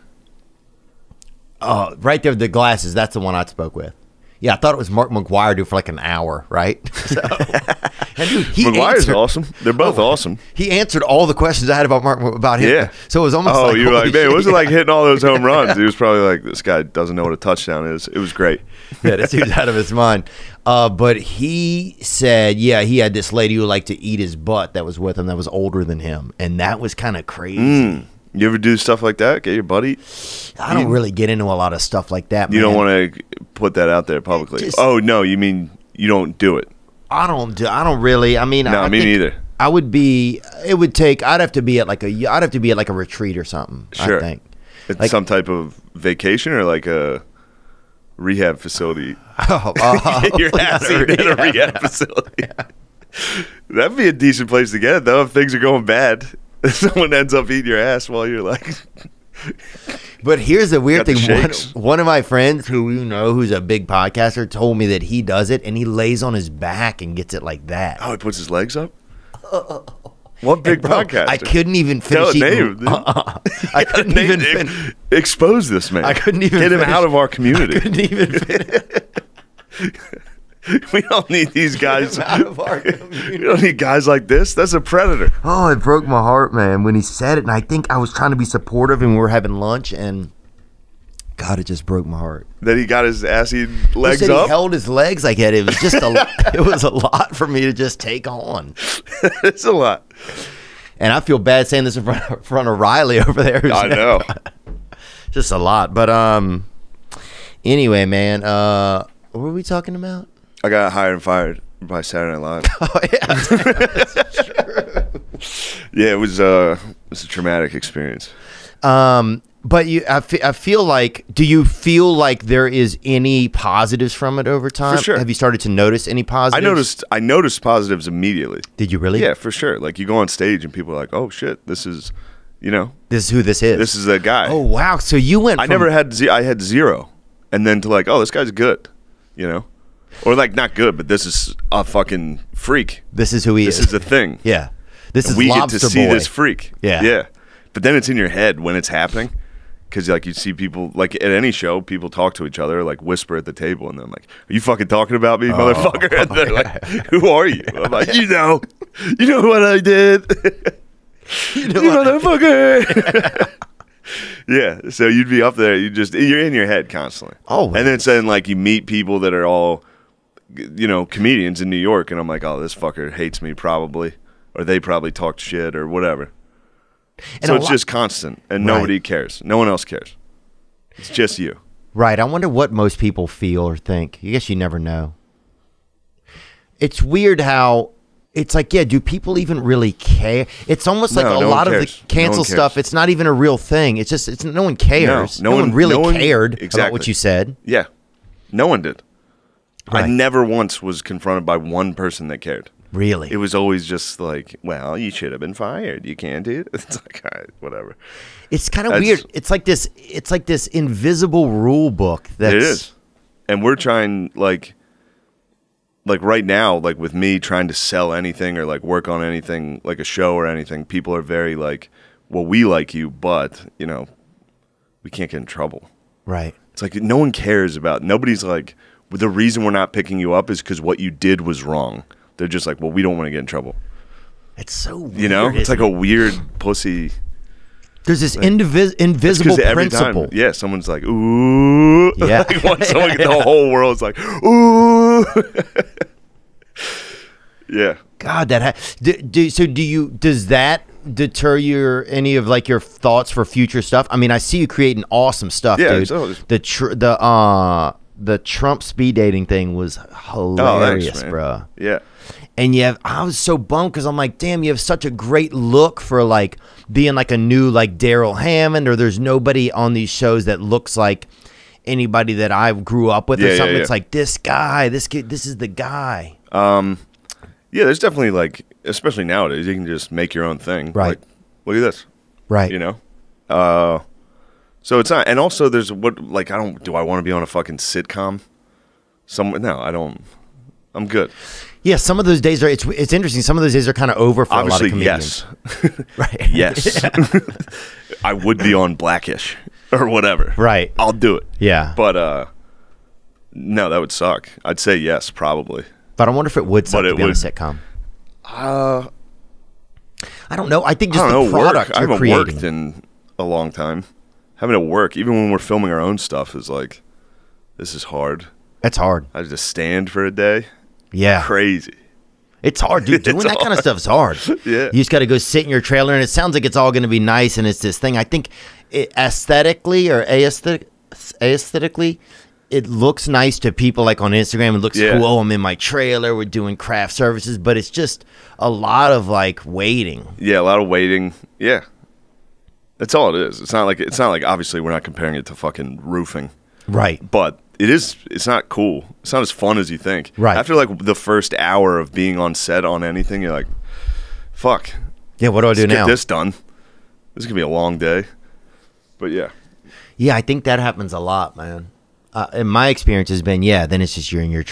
Oh, right there, the glasses. That's the one I spoke with. Yeah, I thought it was Mark McGuire do for like an hour, right? So, and dude, he McGuire's answered, awesome. They're both awesome. He answered all the questions I had about about him. Yeah. So it was almost Oh, like, you were holy like, man, shit, it wasn't yeah. like hitting all those home runs. He was probably like, this guy doesn't know what a touchdown is. It was great. Yeah, this dude's out of his mind. But he said, yeah, he had this lady who liked to eat his butt that was with him that was older than him. And that was kind of crazy. You ever do stuff like that? Get your buddy? I don't really get into a lot of stuff like that, You man. don't want to put that out there publicly. Just- Oh, no, you mean you don't do it? I don't really. I mean, No, I me think neither. I would be. It would take. I'd have to be at like a retreat or something. Sure. I think. It's Like- some type of vacation or like a rehab facility. Oh, Get your ass eaten at a rehab facility. That'd be a decent place to get it, though, if things are going bad. Someone ends up eating your ass while you're like... But here's the weird Got the thing. shakes. One of my friends who you know who's a big podcaster told me that he does it and he lays on his back and gets it like that. Oh, he puts his legs up? What big Bro, podcast? I couldn't even Tell finish a eating. name, dude. I couldn't even finish. Expose this man. I couldn't even Get him finish. out of our I community. couldn't even finish. We don't need these guys. Out of our We community. don't need guys like this. That's a predator. Oh, it broke my heart, man, when he said it. And I think I was trying to be supportive and we were having lunch and God, it just broke my heart. That he got his ass eaten He legs said up. he held his legs like that. It was just it was a lot for me to just take on. It's a lot. And I feel bad saying this in front of Riley over there. who's I know. just a lot. But anyway, man, what were we talking about? I got hired and fired by Saturday Night Live. Oh yeah. Yeah, it was a traumatic experience. But I feel like, do you feel like there is any positives from it over time? For sure. Have you started to notice any positives? I noticed positives immediately. Did you really? Yeah, for sure. Like you go on stage and people are like, "Oh shit, this is, you know, This is who this is. this is the guy." Oh wow. So you went. I from, never had I had zero, and then to like, "Oh, this guy's good," you know, or like not good, but this is a fucking freak. This is who he This is. is a thing. Yeah. This And is we Lobster get to see Boy. this freak. Yeah. Yeah. But then it's in your head when it's happening. Because like you see people, like at any show, people talk to each other, like whisper at the table, and they're like, "Are you fucking talking about me, motherfucker?" And they're like, "Who are you?" I'm like, you know what I did, you motherfucker." Yeah, so you'd be up there, you're in your head constantly. Oh, and then saying like you meet people that are all, you know, comedians in New York, and I'm like, "Oh, this fucker hates me probably, or they probably talked shit or whatever." And So a it's lot- just constant, and Right. nobody cares. No one else cares. It's just you. Right. I wonder what most people feel or think. I guess you never know. It's weird how it's like, yeah, do people even really care? It's almost like No, a no lot one of the cares. cancel No one stuff. cares. It's not even a real thing. It's just, no one cares. No No one one- really no one- cared about exactly. what you said. Yeah. No one did. I Right. never once was confronted by one person that cared. Really. It was always just like, well, you should have been fired. You can't do it. It's like, all right, whatever. It's kind of That's- weird. It's like this invisible rule book. That's, It is. And we're trying, like right now, like with me trying to sell anything or like work on anything, like a show or anything, people are very like, well, we like you, but, you know, we can't get in trouble. Right. It's like no one cares about, nobody's like, well, the reason we're not picking you up is because what you did was wrong. They're just like, well, we don't want to get in trouble. It's so weird. You know? It's like isn't a it? weird pussy. There's this invisible Because every principle. time, yeah, someone's like, ooh. Yeah. Like, once someone, the whole world's like, ooh. Yeah. God, does that deter any of like your thoughts for future stuff? I mean, I see you creating awesome stuff, Yeah, dude. it's always- The Trump speed dating thing was hilarious, man. bro. Yeah. And I was so bummed because I'm like, damn, you have such a great look for like being like a new like Daryl Hammond, or there's nobody on these shows that looks like anybody that I grew up with or Yeah, something. yeah. It's like this guy, this kid, this is the guy. Yeah, there's definitely like, especially nowadays, you can just make your own thing. Right. Like, look at this. Right. You know? So it's not, and also there's do I want to be on a fucking sitcom? No, I don't. I'm good. Yeah, some of those days are. It's interesting. Some of those days are kind of over for Obviously, a lot of comedians. yes. Right. Yes. I would be on Blackish or whatever. Right. I'll do it. Yeah. But No, that would suck. I'd say yes, probably. But I wonder if it would suck But to it be on a would- sitcom. I don't know. I think just I the don't know. product I you're haven't creating. worked in a long time. Having to work, even when we're filming our own stuff, is like, this is hard. It's hard. I have to stand for a day. Yeah. Crazy. It's hard, dude. Doing It's that kind of hard. stuff is hard. Yeah. You just got to go sit in your trailer, and it sounds like it's all going to be nice, and it's this thing. I think aesthetically or aesthetically, it looks nice to people like on Instagram. It looks Yeah. cool. Oh, I'm in my trailer. We're doing craft services, but it's just a lot of like waiting. Yeah, a lot of waiting. Yeah. That's all it is. It's not like obviously we're not comparing it to fucking roofing. Right. But it's not cool. It's not as fun as you think. Right. After like the first hour of being on set on anything, you're like, fuck. Yeah, what do I do Let's now? get this done. This is going to be a long day. But yeah. Yeah, I think that happens a lot, man. And my experience has been, then it's just you're in your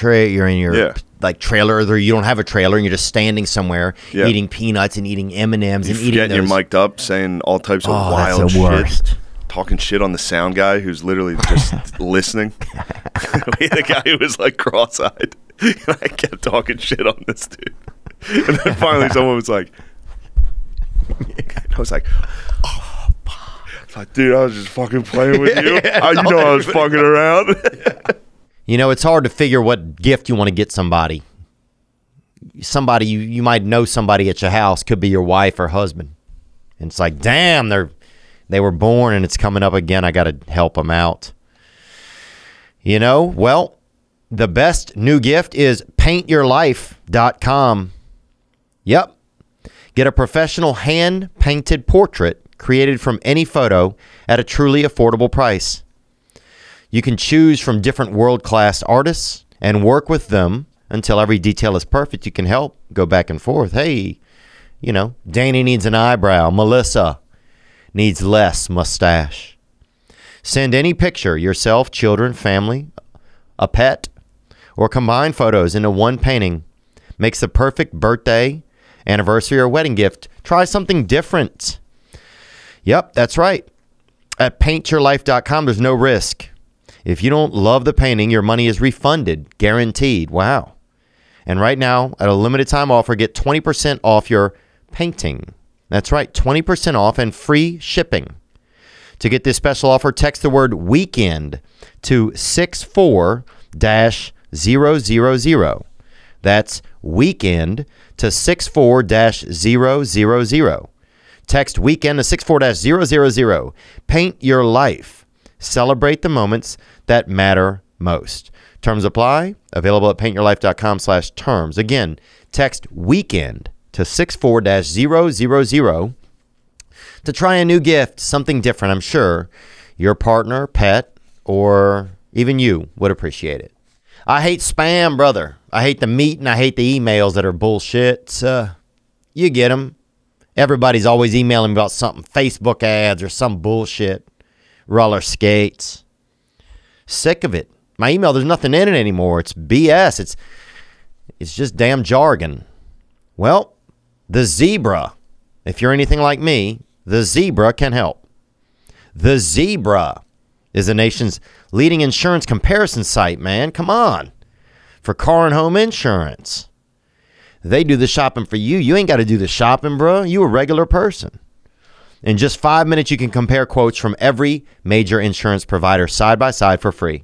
Yeah. like trailer, or you don't have a trailer, and you're just standing somewhere Yeah. eating peanuts and eating M&Ms You and eating forget those. you're mic'd up saying all types of Oh, wild that's the worst. shit. Talking shit on the sound guy who's literally just listening. We had a guy who was like cross-eyed. And I kept talking shit on this dude. And then finally someone was like, I was like, oh, fuck. It's like, dude, I was just fucking playing with you. How you know I was fucking around? You know, it's hard to figure what gift you want to get somebody. Somebody you might know somebody at your house, could be your wife or husband. And it's like, damn, they were born and it's coming up again. I got to help them out. You know, well, the best new gift is paintyourlife.com. Yep. Get a professional hand-painted portrait created from any photo at a truly affordable price. You can choose from different world-class artists and work with them until every detail is perfect. You can help go back and forth. Hey, you know, Danny needs an eyebrow. Melissa needs less mustache. Send any picture, yourself, children, family, a pet, or combine photos into one painting. Makes the perfect birthday, anniversary, or wedding gift. Try something different. Yep, that's right. At paintyourlife.com, there's no risk. If you don't love the painting, your money is refunded, guaranteed. Wow. And right now, at a limited time offer, get 20% off your painting. That's right, 20% off and free shipping. To get this special offer, text the word weekend to 64-000. That's weekend to 64-000. Text weekend to 64-000. Paint your life. Celebrate the moments that matter most. Terms apply. Available at paintyourlife.com/terms. Again, text weekend to 64-000 to try a new gift, something different. I'm sure your partner, pet, or even you would appreciate it. I hate spam, brother. I hate the meat and I hate the emails that are bullshit. You get them. Everybody's always emailing me about something, Facebook ads or some bullshit. Roller skates. Sick of it. My email, there's nothing in it anymore. It's BS. It's just damn jargon. Well, the Zebra. If you're anything like me, the Zebra can help. The Zebra is the nation's leading insurance comparison site, man. Come on. For car and home insurance. They do the shopping for you. You ain't got to do the shopping, bro. You a regular person. In just 5 minutes, you can compare quotes from every major insurance provider side by side for free.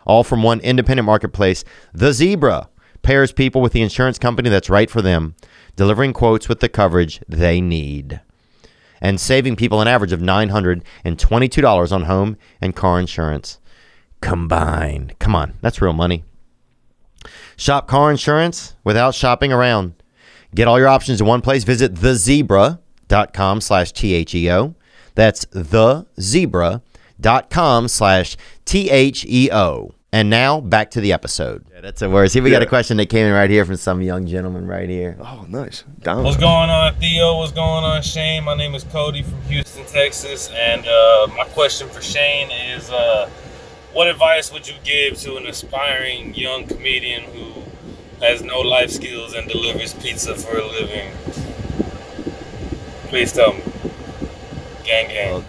All from one independent marketplace. The Zebra pairs people with the insurance company that's right for them, delivering quotes with the coverage they need, and saving people an average of $922 on home and car insurance combined. Come on, that's real money. Shop car insurance without shopping around. Get all your options in one place. Visit thezebra.com/THEO. That's thezebra.com/THEO. And now back to the episode. Yeah, that's the worst. Here we got a question that came in right here from some young gentleman right here. Oh, nice. Down. What's going on, Theo? What's going on, Shane? My name is Cody from Houston, Texas, and my question for Shane is, what advice would you give to an aspiring young comedian who has no life skills and delivers pizza for a living? Please tell me. Gang, gang.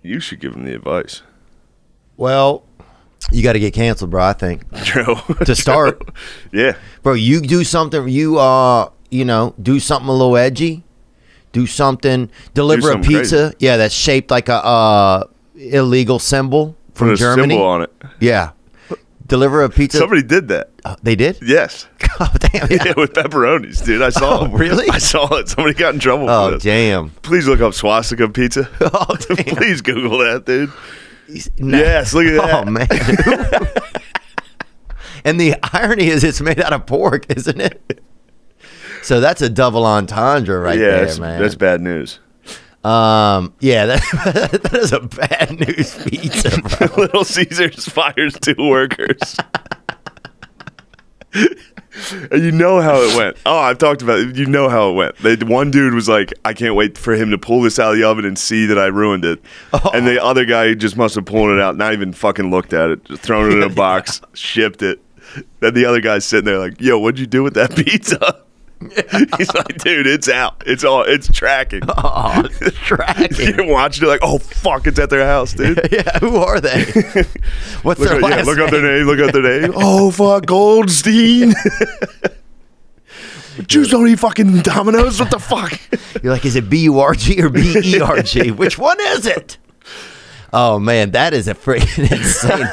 You should give him the advice. Well, You got to get canceled, bro. I think True. to start, Yeah. bro. You do something. You do something a little edgy. Do something. Deliver a something pizza. crazy. Yeah, that's shaped like a illegal symbol from Put a Germany. symbol on it. Yeah. Deliver a pizza. Somebody did that. They did? Yes. Oh, damn. Yeah. Yeah, with pepperonis, dude. I saw Oh, it. really? I saw it. Somebody got in trouble for Oh, this. damn. Please look up swastika pizza. Oh, damn. Please Google that, dude. Nah. Yes, look at that. Oh, man. And the irony is it's made out of pork, isn't it? So that's a double entendre right there, man. That's bad news. Yeah, that is a bad news pizza, bro. Little Caesars fires 2 workers. And you know how it went. Oh, I've talked about it. You know how it went. One dude was like, I can't wait for him to pull this out of the oven and see that I ruined it. Oh. And the other guy just must have pulled it out, not even fucking looked at it, just thrown it in a box, shipped it. Then the other guy's sitting there like, yo, what'd you do with that pizza? He's like, dude, it's out. It's tracking. Oh, it's tracking. You're watching it like, oh, fuck, it's at their house, dude. Yeah, who are they? What's their last look up their name? name. Look up their name. Oh, fuck, Goldstein. Jews don't eat fucking Domino's. What the fuck? You're like, is it B-U-R-G or B-E-R-G? Which one is it? Oh, man, that is a freaking insane.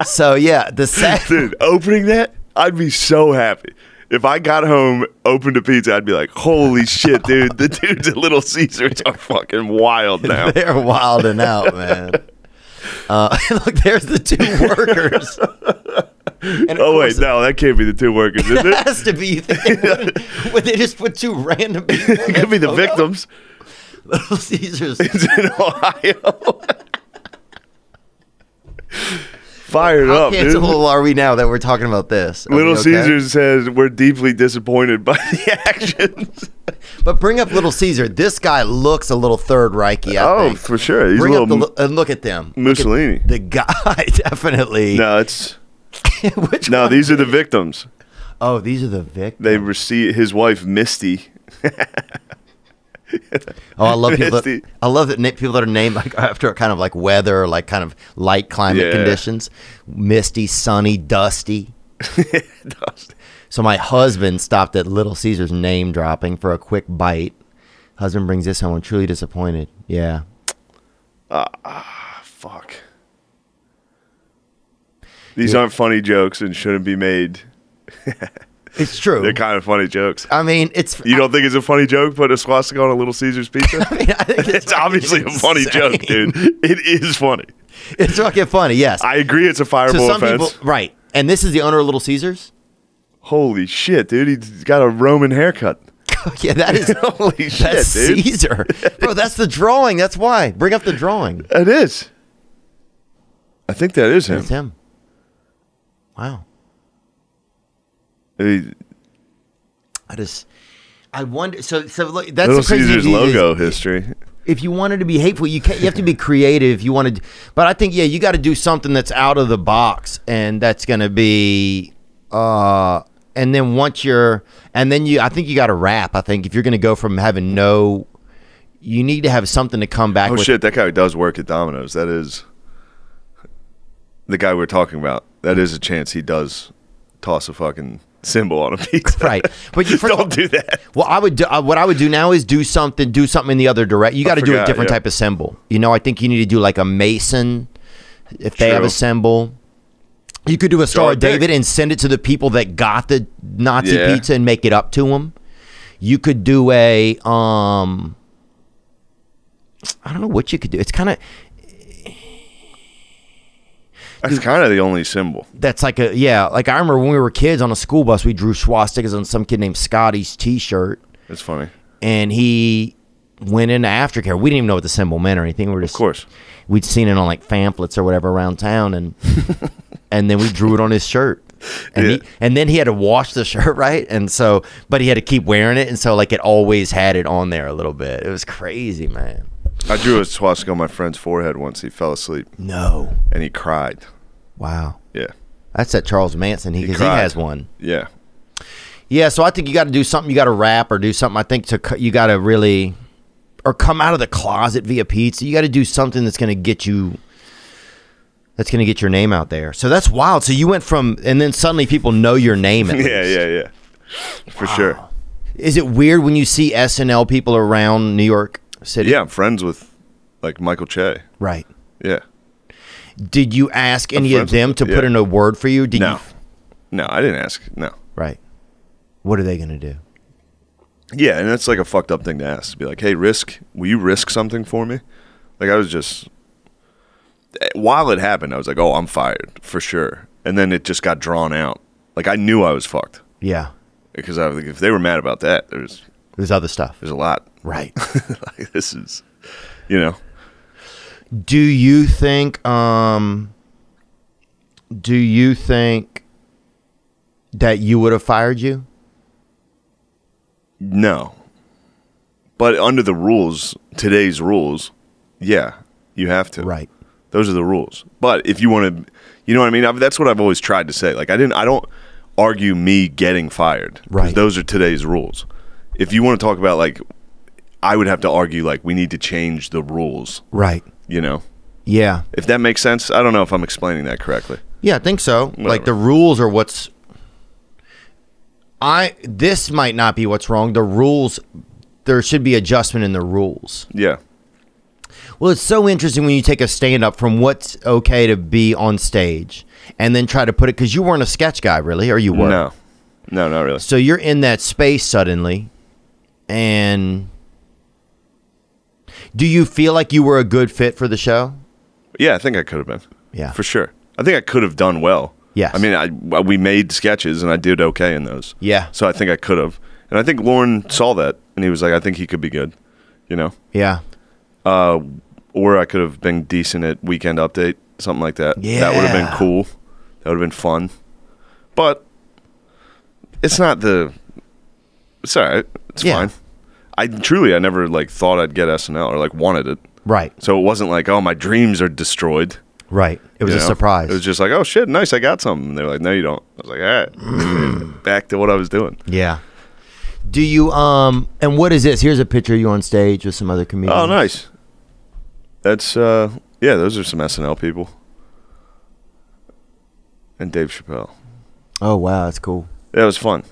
So, yeah, the sad... Dude, opening that, I'd be so happy. If I got home, opened a pizza, I'd be like, holy shit, dude. The dudes at Little Caesars are fucking wild now. They're wilding out, man. Look, there's the 2 workers. And of Oh, course, wait, no, that can't be the 2 workers, is it it? has to be. Would they just put 2 random people? in It could be the that photo? victims. Little Caesars. It's in Ohio. Fired How up, dude. cancelable are we now that we're talking about this? Are we Little okay? Caesars says we're deeply disappointed by the actions. But bring up Little Caesar. This guy looks a little Third Reichy, I think. For sure. He's Bring a up the little and look at them. Look at Mussolini. the guy definitely. No, it's Which no. one? These are the victims. Oh, these are the victims. They receive his wife Misty. Oh, I love people. Misty. I love that people that are named like after kind of like weather, like kind of light climate Yeah. conditions. Misty, sunny, dusty. So my husband stopped at Little Caesars name dropping for a quick bite. Husband brings this home. I'm truly disappointed. Yeah. Fuck. These aren't funny jokes and shouldn't be made. It's true. They're kind of funny jokes. I mean, it's. You don't think it's a funny joke, put a swastika on a Little Caesars pizza? I mean, I think It's obviously a funny insane. joke, dude. It is funny. It's fucking funny. Yes. I agree it's a To fireable some offense. people, right? And this is the owner of Little Caesars. Holy shit, dude. He's got a Roman haircut. Yeah, that is. Holy shit, That's dude. Caesar, bro. That's the drawing. That's why. Bring up the drawing. It is. I think that is him. It's him. Wow. I wonder. So look, that's Little the crazy Caesars thing is, logo history. If you wanted to be hateful, you have to be creative. You wanted, but I think you got to do something that's out of the box, and that's going to be. And then I think you got to rap. I think if you're going to go from having you need to have something to come back Oh with. shit, that guy does work at Domino's. That is the guy we're talking about. That is a chance he does toss a fucking symbol on a pizza. Right, but you don't do that. Well, I would do, what I would do now is do something in the other direction. You got to do a forgot, different yeah. type of symbol. I think you need to do like a Mason if they have True. a symbol. You could do a Star Draw a of David dick. and send it to the people that got the Nazi Yeah. pizza and make it up to them. You could do a I don't know what you could do. It's kind of That's kind of the only symbol. that's like like I remember when we were kids on a school bus, we drew swastikas on some kid named Scotty's T-shirt, It's funny. and he went into aftercare. We didn't even know what the symbol meant or anything. We were just, Of course. we'd seen it on like pamphlets or whatever around town, and and then we drew it on his shirt. And Yeah. and then he had to wash the shirt, right? And so, but he had to keep wearing it, and so like it always had it on there a little bit. It was crazy, man. I drew a swastika on my friend's forehead once. He fell asleep No, and he cried. wow, Yeah. that's that Charles Manson. Because he cried. has one. Yeah. Yeah, so I think you got to do something. You got to rap or do something. I think you got to really, or come out of the closet via pizza. You got to do something that's going to get you That's going to get your name out there. So that's wild. So you went from, and then suddenly people know your name. At Yeah. For sure. Is it weird when you see SNL people around New York City? Yeah, I'm friends with like Michael Che. Right. Yeah. Did you ask any of friends them with to them, put yeah. in a word for you? Did No. you? No, I didn't ask. No. Right. What are they going to do? Yeah, and that's like a fucked up thing to ask. To be like, hey, will you risk something for me? Like, I was just, while it happened, I was like, oh, I'm fired for sure. And then it just got drawn out. Like, I knew I was fucked. Yeah. Because I was like, if they were mad about that, there's other stuff. a lot. Right. Like, this is, you know. Do you think that you would have fired you? No. But under the rules, today's rules, yeah, you have to. Right. Those are the rules. But if you want to, you know what I mean? That's what I've always tried to say. Like, I don't argue me getting fired. 'Cause Right. those are today's rules. If you want to talk about, like, I would have to argue, like, we need to change the rules, Right. you know? Yeah. If that makes sense. I don't know if I'm explaining that correctly. Yeah, I think so. Like Whatever. the rules are what's this might not be what's wrong. The rules, there should be adjustment in the rules. Yeah. Well, it's so interesting when you take a stand up from what's okay to be on stage and then try to put it, because you weren't a sketch guy really, or you were? No, not really. So you're in that space suddenly, and do you feel like you were a good fit for the show? Yeah, I think I could have been. Yeah. For sure. I think I could have done well. Yes. I mean, we made sketches, and I did okay in those. Yeah. So I think I could have. And I think Lorne saw that, and he was like, I think he could be good, you know? Yeah. Or I could have been decent at Weekend Update, something like that. Yeah. That would have been cool. That would have been fun. But it's not it's all right. It's Yeah. fine. I never, like, thought I'd get SNL or, like, wanted it. Right. So it wasn't like, oh, my dreams are destroyed. Right. It was You a know? surprise. It was just like, oh shit, nice, I got something. And they're like, no, you don't. I was like, all right, back to what I was doing. Yeah. Do you and what is this? Here's a picture of you on stage with some other comedians. Oh, nice. That's yeah, those are some SNL people. And Dave Chappelle. Oh wow, that's cool. Yeah, it was fun.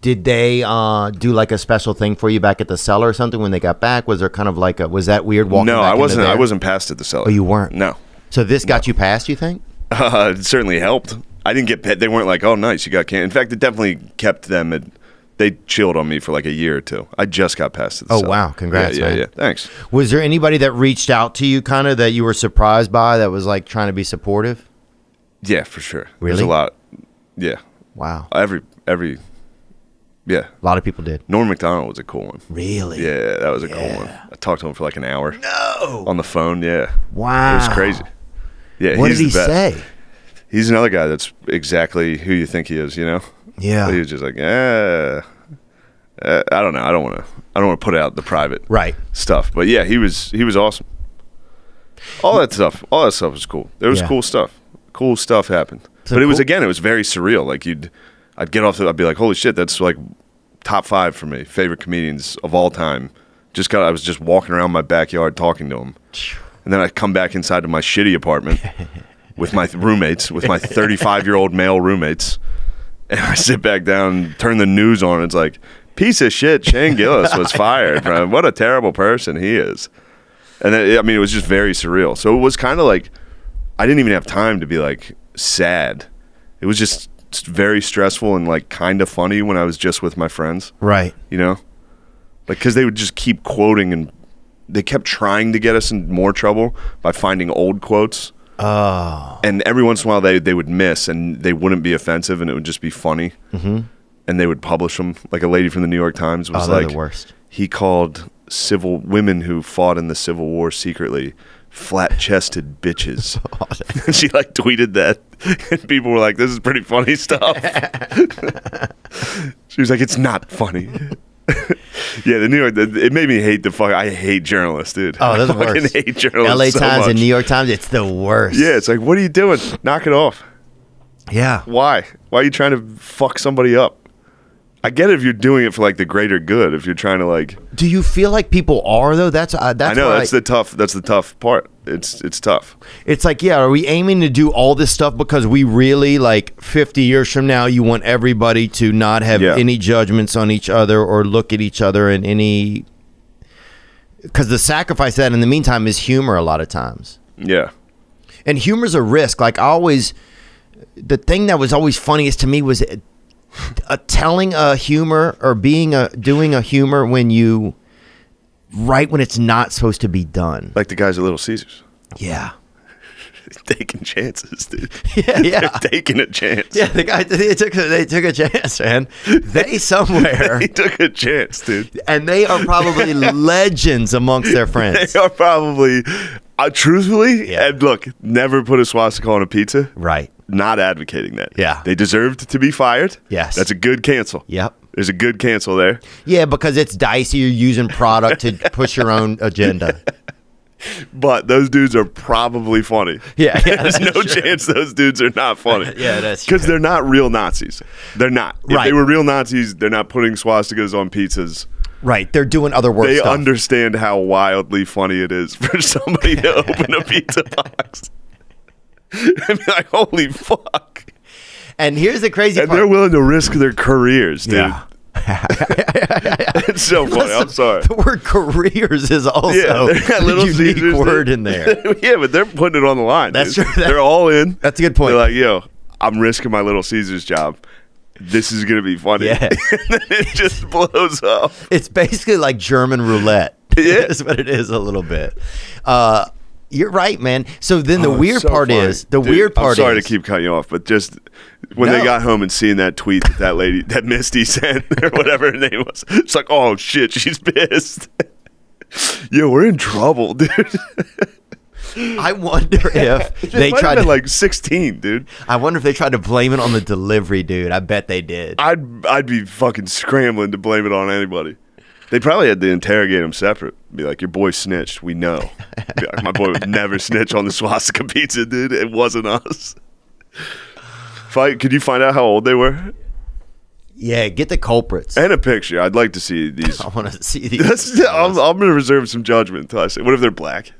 Did they do like a special thing for you back at the cellar or something when they got back? Was there kind of like was that weird walking No, back I into wasn't. there? I wasn't passed at the cellar. Oh, you weren't? No. So this got you past, you think? It certainly helped. I didn't get paid. They weren't like, oh, nice, you got canned. In fact, it definitely kept them. They chilled on me for like a year or two. I just got past it. Oh, wow. Congrats, man. Yeah. Thanks. Was there anybody that reached out to you kind of that you were surprised by that was like trying to be supportive? Yeah, for sure. Really? There's a lot. Yeah. Wow. Every. Yeah. A lot of people did. Lorne McDonald was a cool one. Really? Yeah, that was a cool one. I talked to him for like an hour. No. On the phone, yeah. Wow. It was crazy. Yeah, What he's did he the best. say? He's another guy that's exactly who you think he is, you know? Yeah. He was just like, I don't know. I don't want to put out the private Right. stuff. But yeah, he was awesome. All that stuff was cool. There was Yeah. cool stuff. Cool stuff happened. So but it was cool. very surreal. Like I'd get off I'd be like, holy shit, that's like top 5 for me, favorite comedians of all time. I was just walking around my backyard talking to them. And then I'd come back inside to my shitty apartment with my roommates, with my 35-year-old male roommates. And I sit back down, turn the news on, and it's like, piece of shit, Shane Gillis was fired. Man. What a terrible person he is. And then, I mean, it was just very surreal. So it was kind of like, I didn't even have time to be like sad. It was just very stressful and like kind of funny when I was just with my friends. Right. You know? Like, because they would just keep quoting, and they kept trying to get us in more trouble by finding old quotes. Oh. And every once in a while they would miss, and they wouldn't be offensive, and it would just be funny. Mm-hmm. And they would publish them. Like a lady from the New York Times was they're like, the worst. He called women who fought in the Civil War secretly flat-chested bitches. And she like tweeted that, and people were like, this is pretty funny stuff. She was like, it's not funny. Yeah, the New York, it made me hate I hate journalists, dude. Oh, that's I fucking worse. hate journalists LA so Times much. and New York Times, it's the worst. Yeah, it's like, what are you doing? Knock it off. Yeah. Why? Why are you trying to fuck somebody up? I get it if you're doing it for like the greater good. If you're trying to like, Do you feel like people are though? That's I know why that's the tough part. It's tough. It's like, yeah, are we aiming to do all this stuff because we really, like, 50 years from now, you want everybody to not have any judgments on each other or look at each other in any... Because the sacrifice of that in the meantime is humor a lot of times. Yeah. And humor's a risk. Like, the thing that was always funniest to me was telling a humor or doing a humor when it's not supposed to be done. Like the guys at Little Caesars. Yeah. Taking chances, dude. Yeah. They're taking a chance. Yeah, the guy they took a chance, man. They somewhere They took a chance, dude. and they are probably legends amongst their friends. They are probably, truthfully, and look, never put a swastika on a pizza. Right. Not advocating that. Yeah. They deserved to be fired. Yes. That's a good cancel. Yep. There's a good cancel there. Yeah, because it's dicey. You're using product to push your own agenda. But those dudes are probably funny. Yeah, There's no chance those dudes are not funny. Yeah, that's because true. they're not real Nazis. They're not. If Right. they were real Nazis, they're not putting swastikas on pizzas. Right. They're doing other work They stuff. understand how wildly funny it is for somebody to open a pizza box and be like, "Holy fuck!" And here's the crazy And part. they're willing to risk their careers, dude. Yeah. It's so funny. I'm sorry. The word careers is also They got a Little unique Caesars, word dude. in there. Yeah, but they're putting it on the line. That's dude. true. They're all in. That's a good point. They're like, yo, I'm risking my Little Caesars job. This is gonna be funny. Yeah. And then it just blows up. It's basically like German roulette. Yeah. That's what it is a little bit. You're right, man. So then the Oh, weird so part funny. is the Dude, weird part I'm sorry is to keep cutting you off, but just when No. they got home and seeing that tweet that lady, that Misty sent or whatever her name was, it's like, oh shit, she's pissed. Yo, we're in trouble, dude. I wonder if they Might have tried been to, like 16, dude. I wonder if they tried to blame it on the delivery dude. I bet they did. I'd be fucking scrambling to blame it on anybody. They probably had to interrogate him separate. Be like, your boy snitched. We know. Be like, my boy would never snitch on the swastika pizza, dude. It wasn't us. Could you find out how old they were? Yeah, get the culprits. And a picture. I'd like to see these. I want to see these. I'm going to reserve some judgment until I say, what if they're black?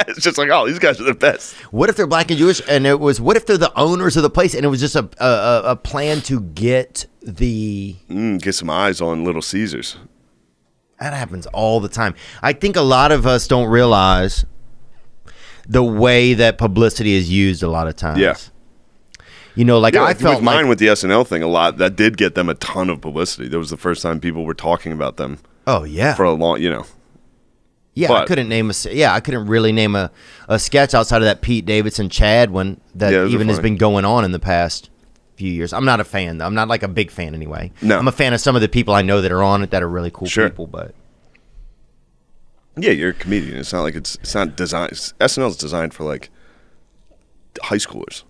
It's just like, oh, these guys are the best. What if they're black and Jewish? And it was, what if they're the owners of the place? And it was just a plan to get the. Get some eyes on Little Caesars. That happens all the time. I think a lot of us don't realize the way that publicity is used a lot of times. Yeah. You know, like Yeah, I felt with mine like, with the SNL thing a lot. That did get them a ton of publicity. That was the first time people were talking about them oh yeah, for a long, you know. yeah. I but- couldn't name I couldn't really name a sketch outside of that Pete Davidson Chad one that Yeah, those are even has funny. been going on in the past few years. I'm not a fan. I'm not like a big fan anyway. No. I'm a fan of some of the people I know that are on it that are really cool Sure. people. But Yeah, you're a comedian. It's not like it's not designed. SNL is designed for like high schoolers.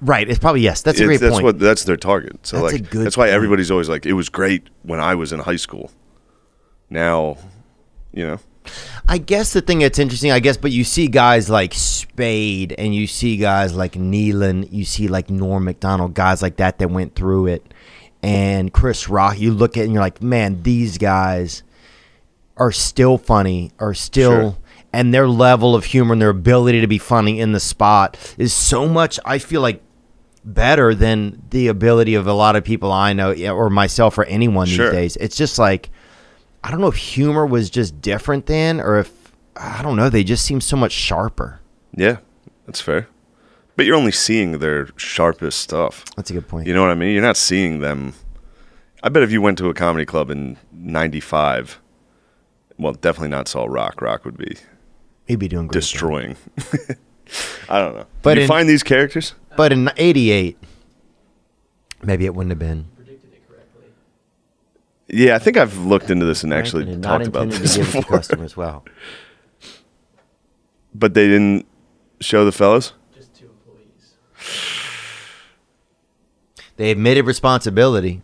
right, it's probably yes. That's a great point. That's their target. So That's a like good that's why point. everybody's always like, it was great when I was in high school. Now, you know. I guess the thing that's interesting, but you see guys like Spade and you see guys like Nealon, you see like Norm Macdonald, guys like that went through it, and Chris Rock. You look at it and you're like, man, these guys are still funny, Sure. and their level of humor and their ability to be funny in the spot is so much, I feel like, better than the ability of a lot of people I know or myself or anyone Sure. these days. It's just like, I don't know if humor was just different then or if, I don't know, they just seem so much sharper. Yeah, that's fair. But you're only seeing their sharpest stuff. That's a good point. You know what I mean? You're not seeing them. I bet if you went to a comedy club in '95, well, definitely not saw Rock. Rock would be He'd be doing great. destroying. I don't know. But Did you in- find these characters? But in '88, maybe it wouldn't have been. Yeah, I think I've looked into this and actually And talked not about intended this to give it to before. customers. Wow. But they didn't show the fellas? Just 2 employees. They admitted responsibility.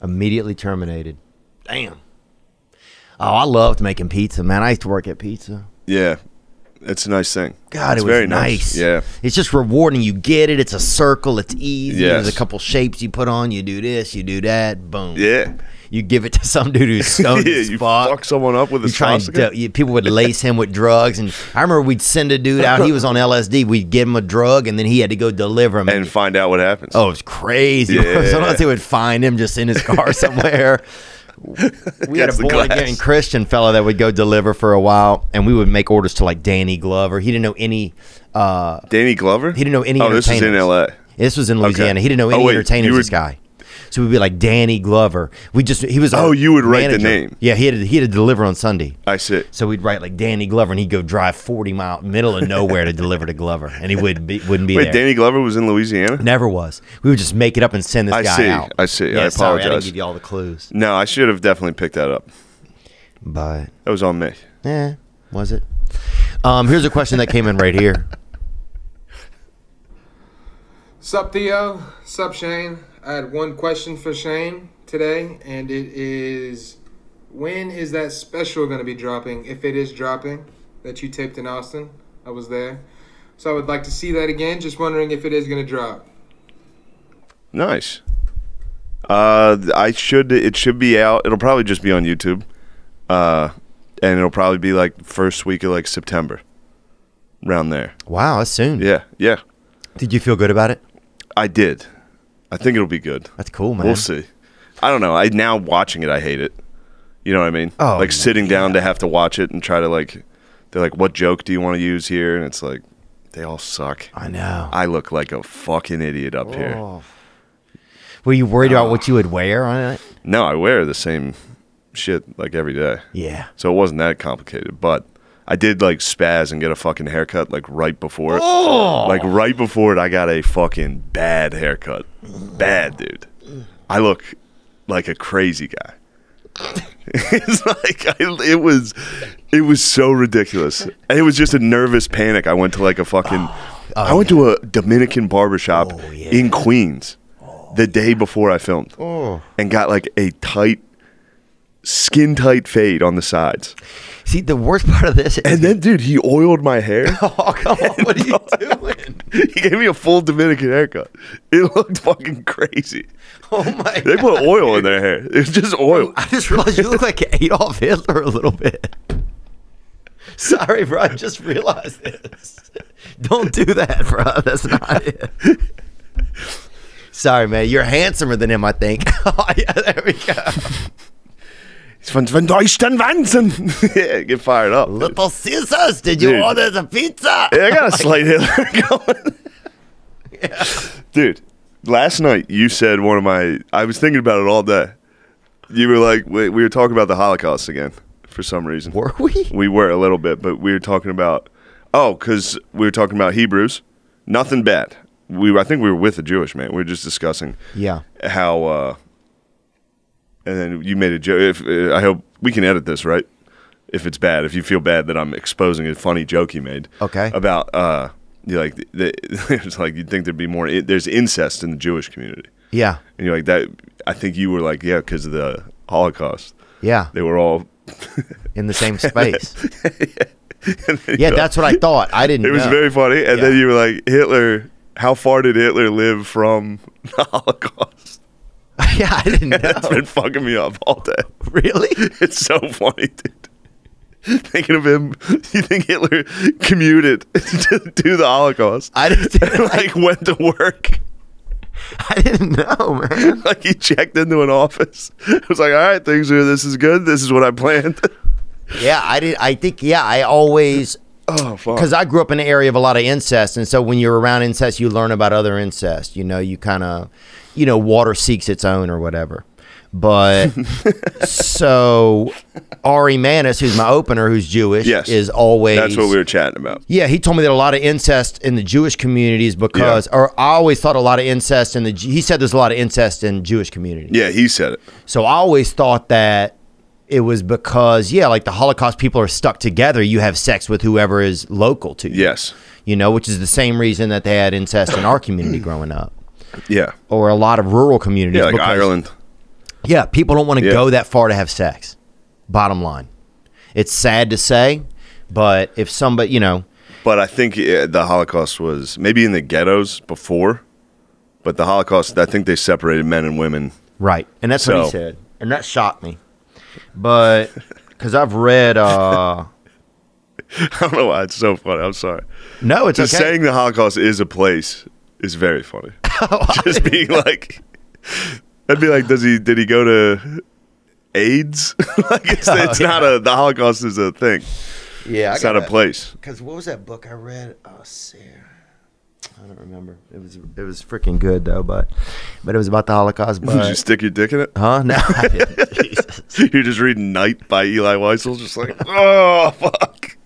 Immediately terminated. Damn. Oh, I loved making pizza, man. I used to work at pizza. Yeah. It's a nice thing. God, it's it was very nice. Yeah. It's just rewarding. You get it. It's a circle. It's easy. Yes. There's a couple shapes you put on. You do this. You do that. Boom. Yeah. You give it to some dude who's stoned Yeah, as you fuck. fuck someone up with a You try and swastika? people would lace him with drugs, and I remember we'd send a dude out. He was on LSD. We'd give him a drug, and then he had to go deliver him. And find out what happens. Oh, it was crazy. Yeah. Sometimes they would find him just in his car somewhere. We had a Against the born again glass. Christian fella that would go deliver for a while, and we would make orders to like Danny Glover. He didn't know any. Danny Glover? He didn't know any. Oh, this is in entertainers. L.A. This was in Louisiana. Okay. He didn't know Oh, any wait, entertainers. you were- This guy. So we'd be like Danny Glover. He was. Oh, our you would write the manager. name. Yeah, he had to deliver on Sunday. I see. So we'd write like Danny Glover, and he'd go drive 40 mile middle of nowhere to deliver to Glover, and he wouldn't be Wait, there. Danny Glover was in Louisiana? Never was. We would just make it up and send this I guy see. out. I see. Yeah, I sorry, I didn't apologize. give you all the clues, No, I should have definitely picked that up. but That was on me. was it? Here's a question that came in right here. Sup, Theo? Sup, Shane? I had one question for Shane today, and it is, when is that special going to be dropping, if it is dropping, that you taped in Austin? I was there. So I would like to see that again. Just wondering if it is going to drop. Nice. It should be out. It'll probably just be on YouTube. And it'll probably be like first week of like September. Around there. Wow, that's soon. Yeah, yeah. Did you feel good about it? I did. I think it'll be good. That's cool, man. We'll see. I don't know. Now watching it, I hate it. You know what I mean? Oh, like sitting down to have to watch it and try to like, they're like, what joke do you want to use here? And it's like, they all suck. I know. I look like a fucking idiot up here. Oh. Were you worried about what you would wear on it? No, I wear the same shit like every day. Yeah. So it wasn't that complicated, but I did like spaz and get a fucking haircut like right before it. Oh. Like right before it, I got a fucking bad haircut. Bad, dude. I look like a crazy guy. It's like it was so ridiculous. And it was just a nervous panic. I went to like a fucking I went to a Dominican barbershop in Queens the day before I filmed. And got like a skin tight fade on the sides. See, the worst part of this is... And then, dude, he oiled my hair. Oh, come on. What are you doing? He gave me a full Dominican haircut. It looked fucking crazy. Oh, my God. They put oil in their hair. It was just oil. I just realized you look like Adolf Hitler a little bit. Sorry, bro. I just realized this. Don't do that, bro. That's not it. Sorry, man. You're handsomer than him, I think. Oh, yeah, there we go. He's von Deutschen Wanzen. Yeah, get fired up. Little Caesars, did you Dude. order the pizza? Yeah, I got a slight Hitler going. Yeah. Dude, last night you said I was thinking about it all day. You were like, we were talking about the Holocaust again for some reason. Were we? We were a little bit, but we were talking about, because we were talking about Hebrews. Nothing bad. I think we were with a Jewish man. We were just discussing how, and then you made a joke. I hope we can edit this, right? If it's bad, if you feel bad that I'm exposing a funny joke you made. Okay. About, it's like you'd think there'd be more, there's incest in the Jewish community. Yeah. And you're like, that, I think you were like, yeah, because of the Holocaust. Yeah. They were all in the same space. Yeah, that's what I thought. I didn't know. It was very funny. And then you were like, Hitler, how far did Hitler live from the Holocaust? Yeah, I didn't know. That's been fucking me up all day. Really? It's so funny, dude. Thinking of him, you think Hitler commuted to the Holocaust? I didn't. Like went to work. I didn't know, man. Like he checked into an office. It was like, all right, this is good. This is what I planned. Yeah, I did. I think, I always, Oh, fuck. because I grew up in an area of a lot of incest, and so when you're around incest, you learn about other incest. You know, you kind of, water seeks its own or whatever. But so Ari Manis, who's my opener, who's Jewish, Yes. is always. That's what we were chatting about. Yeah, he told me that a lot of incest in the Jewish communities because, or I always thought a lot of incest in he said there's a lot of incest in Jewish communities. Yeah, he said it. So I always thought that it was because, like the Holocaust people are stuck together. You have sex with whoever is local to you. Yes. Which is the same reason that they had incest in our community growing up. Yeah. Or a lot of rural communities. Yeah, like because, Ireland. Yeah, people don't want to go that far to have sex. Bottom line. It's sad to say, but if somebody, But I think the Holocaust was maybe in the ghettos before, but the Holocaust, I think they separated men and women. Right. And that's what he said. And that shocked me. But, because I've read... I don't know why it's so funny. I'm sorry. No, it's just okay. saying the Holocaust is a place is very funny. Just being like... I'd be like, did he go to AIDS? Like it's not the Holocaust is a thing. Yeah, it's not a place. Because what was that book I read? Oh, Sarah. I don't remember. It was freaking good though, but it was about the Holocaust. But did you stick your dick in it? Huh? No, I didn't. Jesus. You're just reading Night by Eli Wiesel, just like, oh fuck.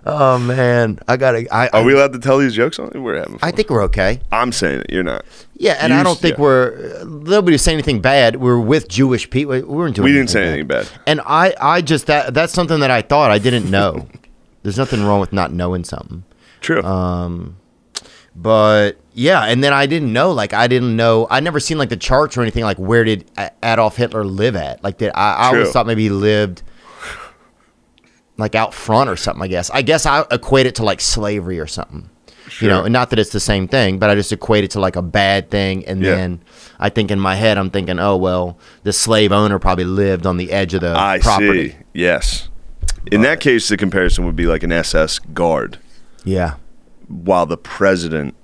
Oh man, Are we allowed to tell these jokes on it? We're having fun. I think we're okay. I'm saying it. You're not. Yeah, and I don't think nobody was saying anything bad. We're with Jewish people. We weren't doing. We didn't say anything bad. And I just that's something that I thought I didn't know. There's nothing wrong with not knowing something. True. But yeah, and then I didn't know. Like I didn't know. I never seen like the charts or anything. Like where did Adolf Hitler live at? Like I always thought maybe he lived like out front or something. I guess I equate it to like slavery or something. Sure. You know, and not that it's the same thing, but I just equate it to like a bad thing. And then I think in my head, I'm thinking, oh, well, the slave owner probably lived on the edge of the property. I see. Yes. In that case, the comparison would be like an SS guard. Yeah. While the president,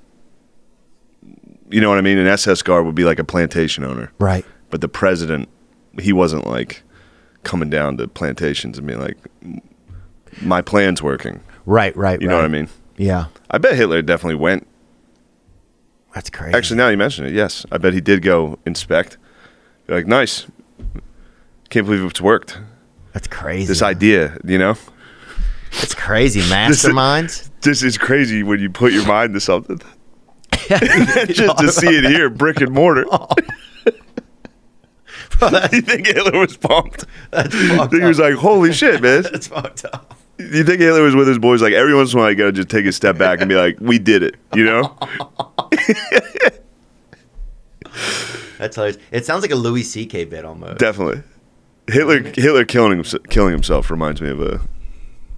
you know what I mean? An SS guard would be like a plantation owner. Right. But the president, he wasn't like coming down to plantations and being like, my plan's working. Right. You know what I mean? Yeah. I bet Hitler definitely went. That's crazy. Actually, now you mention it, yes. I bet he did go inspect. Be like, nice. Can't believe it's worked. That's crazy. This idea, you know? It's crazy. Masterminds? This is crazy when you put your mind to something. Just to see it here, brick and mortar. Oh. Bro, you think Hitler was pumped? That's fucked up. He was like, holy shit, man. That's fucked up. You think Hitler was with his boys like every once in a while you gotta just take a step back and be like, we did it, you know? That's hilarious. It sounds like a Louis CK bit almost. Definitely. Hitler killing himself reminds me of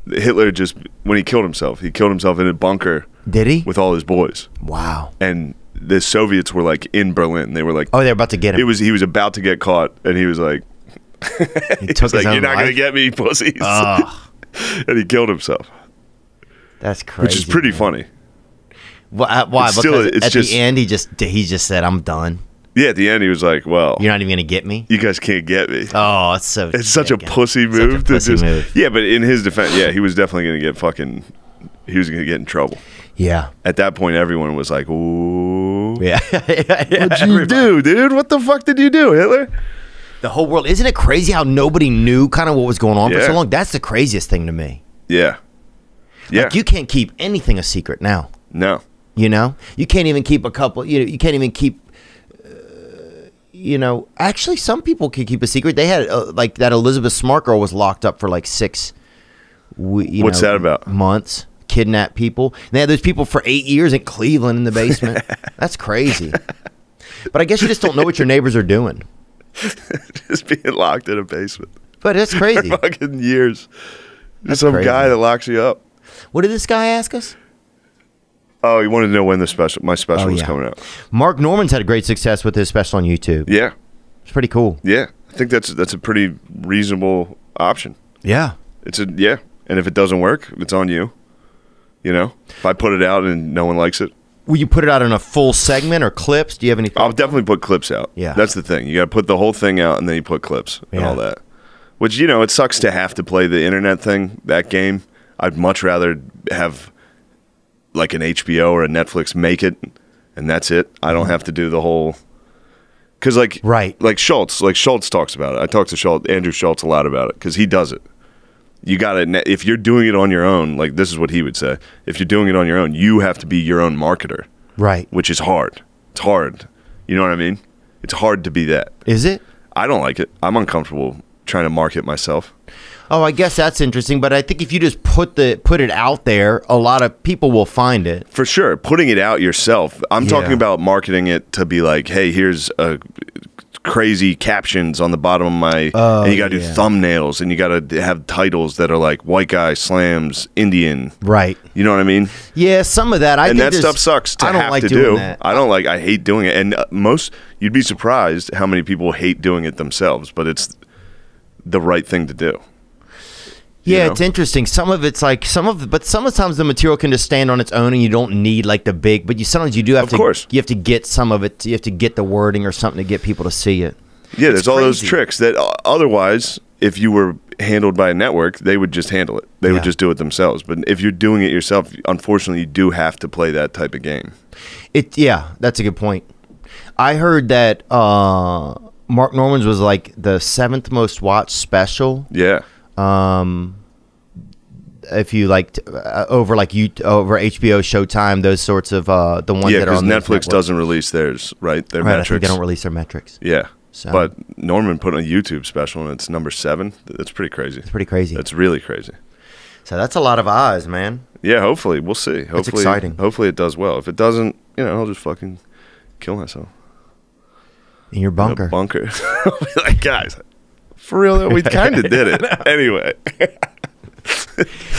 Hitler just when he killed himself in a bunker. Did he? With all his boys. Wow. And the Soviets were like in Berlin. They were like, oh, they were about to get him. He was about to get caught, and he was like, he took his like, own you're not life? gonna get me, pussies. And he killed himself. That's crazy. Which is pretty funny. Why? It's Because it's at just, the end, he just said, "I'm done." Yeah, at the end, he was like, "Well, you're not even gonna get me. You guys can't get me." Oh, it's so. It's such a pussy move. Yeah, but in his defense, yeah, he was definitely gonna get fucking. He was gonna get in trouble. Yeah. At that point, everyone was like, "Ooh, yeah, what'd you do, dude? What the fuck did you do, Hitler?" The whole world. Isn't it crazy how nobody knew kind of what was going on for so long? That's the craziest thing to me. Yeah. Yeah. Like you can't keep anything a secret now. No. You know, you can't even keep a couple. You can't even keep. You know, actually, some people can keep a secret. They had like that Elizabeth Smart girl was locked up for like 6. What's that about? Months. Kidnap people. And they had those people for 8 years in Cleveland in the basement. That's crazy. But I guess you just don't know what your neighbors are doing. Just being locked in a basement. But that's crazy. For fucking years. That's some crazy. guy that locks you up. What did this guy ask us? Oh, he wanted to know when my special was coming out. Mark Norman's had a great success with his special on YouTube. Yeah. It's pretty cool. Yeah. I think that's a pretty reasonable option. Yeah. And if it doesn't work, it's on you. You know? If I put it out and no one likes it. Will you put it out in a full segment or clips? Do you have any? I'll definitely put clips out. Yeah. That's the thing. You got to put the whole thing out and then you put clips and all that. Which, you know, it sucks to have to play the internet thing, that game. I'd much rather have like an HBO or a Netflix make it and that's it. I don't have to do the whole... Because like Schultz talks about it. I talk to Andrew Schultz a lot about it because he does it. You got to, if you're doing it on your own, like this is what he would say. If you're doing it on your own, you have to be your own marketer. Right. Which is hard. It's hard. You know what I mean? It's hard to be that. Is it? I don't like it. I'm uncomfortable trying to market myself. Oh, I guess that's interesting. But I think if you just put it out there, a lot of people will find it. For sure. Putting it out yourself. I'm talking about marketing it to be like, hey, here's a crazy captions on the bottom of my, and you got to do thumbnails, and you got to have titles that are like white guy slams Indian. Right. You know what I mean? Yeah, some of that. And that stuff sucks to I don't have like to doing do. that. I hate doing it. And you'd be surprised how many people hate doing it themselves, but it's the right thing to do. Yeah, You know? it's interesting. Some of it's like but sometimes the material can just stand on its own, and you don't need like the big. But sometimes you do have Of course. You have to get some of it. You have to get the wording or something to get people to see it. Yeah, there's It's all those crazy. tricks that otherwise, if you were handled by a network, they would just handle it. They would just do it themselves. But if you're doing it yourself, unfortunately, you do have to play that type of game. Yeah, that's a good point. I heard that Mark Norman's was like the 7th most watched special. Yeah. If you like over HBO, Showtime, those sorts of the ones Yeah, that are because on those Netflix networks. doesn't release theirs, right? Their Right, I think metrics. they don't release their metrics. Yeah. So- But Norman put on a YouTube special, and it's number 7. That's pretty crazy. It's pretty crazy. That's really crazy. So that's a lot of eyes, man. Yeah, hopefully. We'll see. Hopefully, exciting. Hopefully it does well. If it doesn't, I'll just fucking kill myself. In your bunker. In a bunker. I'll be like, guys, for real, though, we kind of did it. Anyway.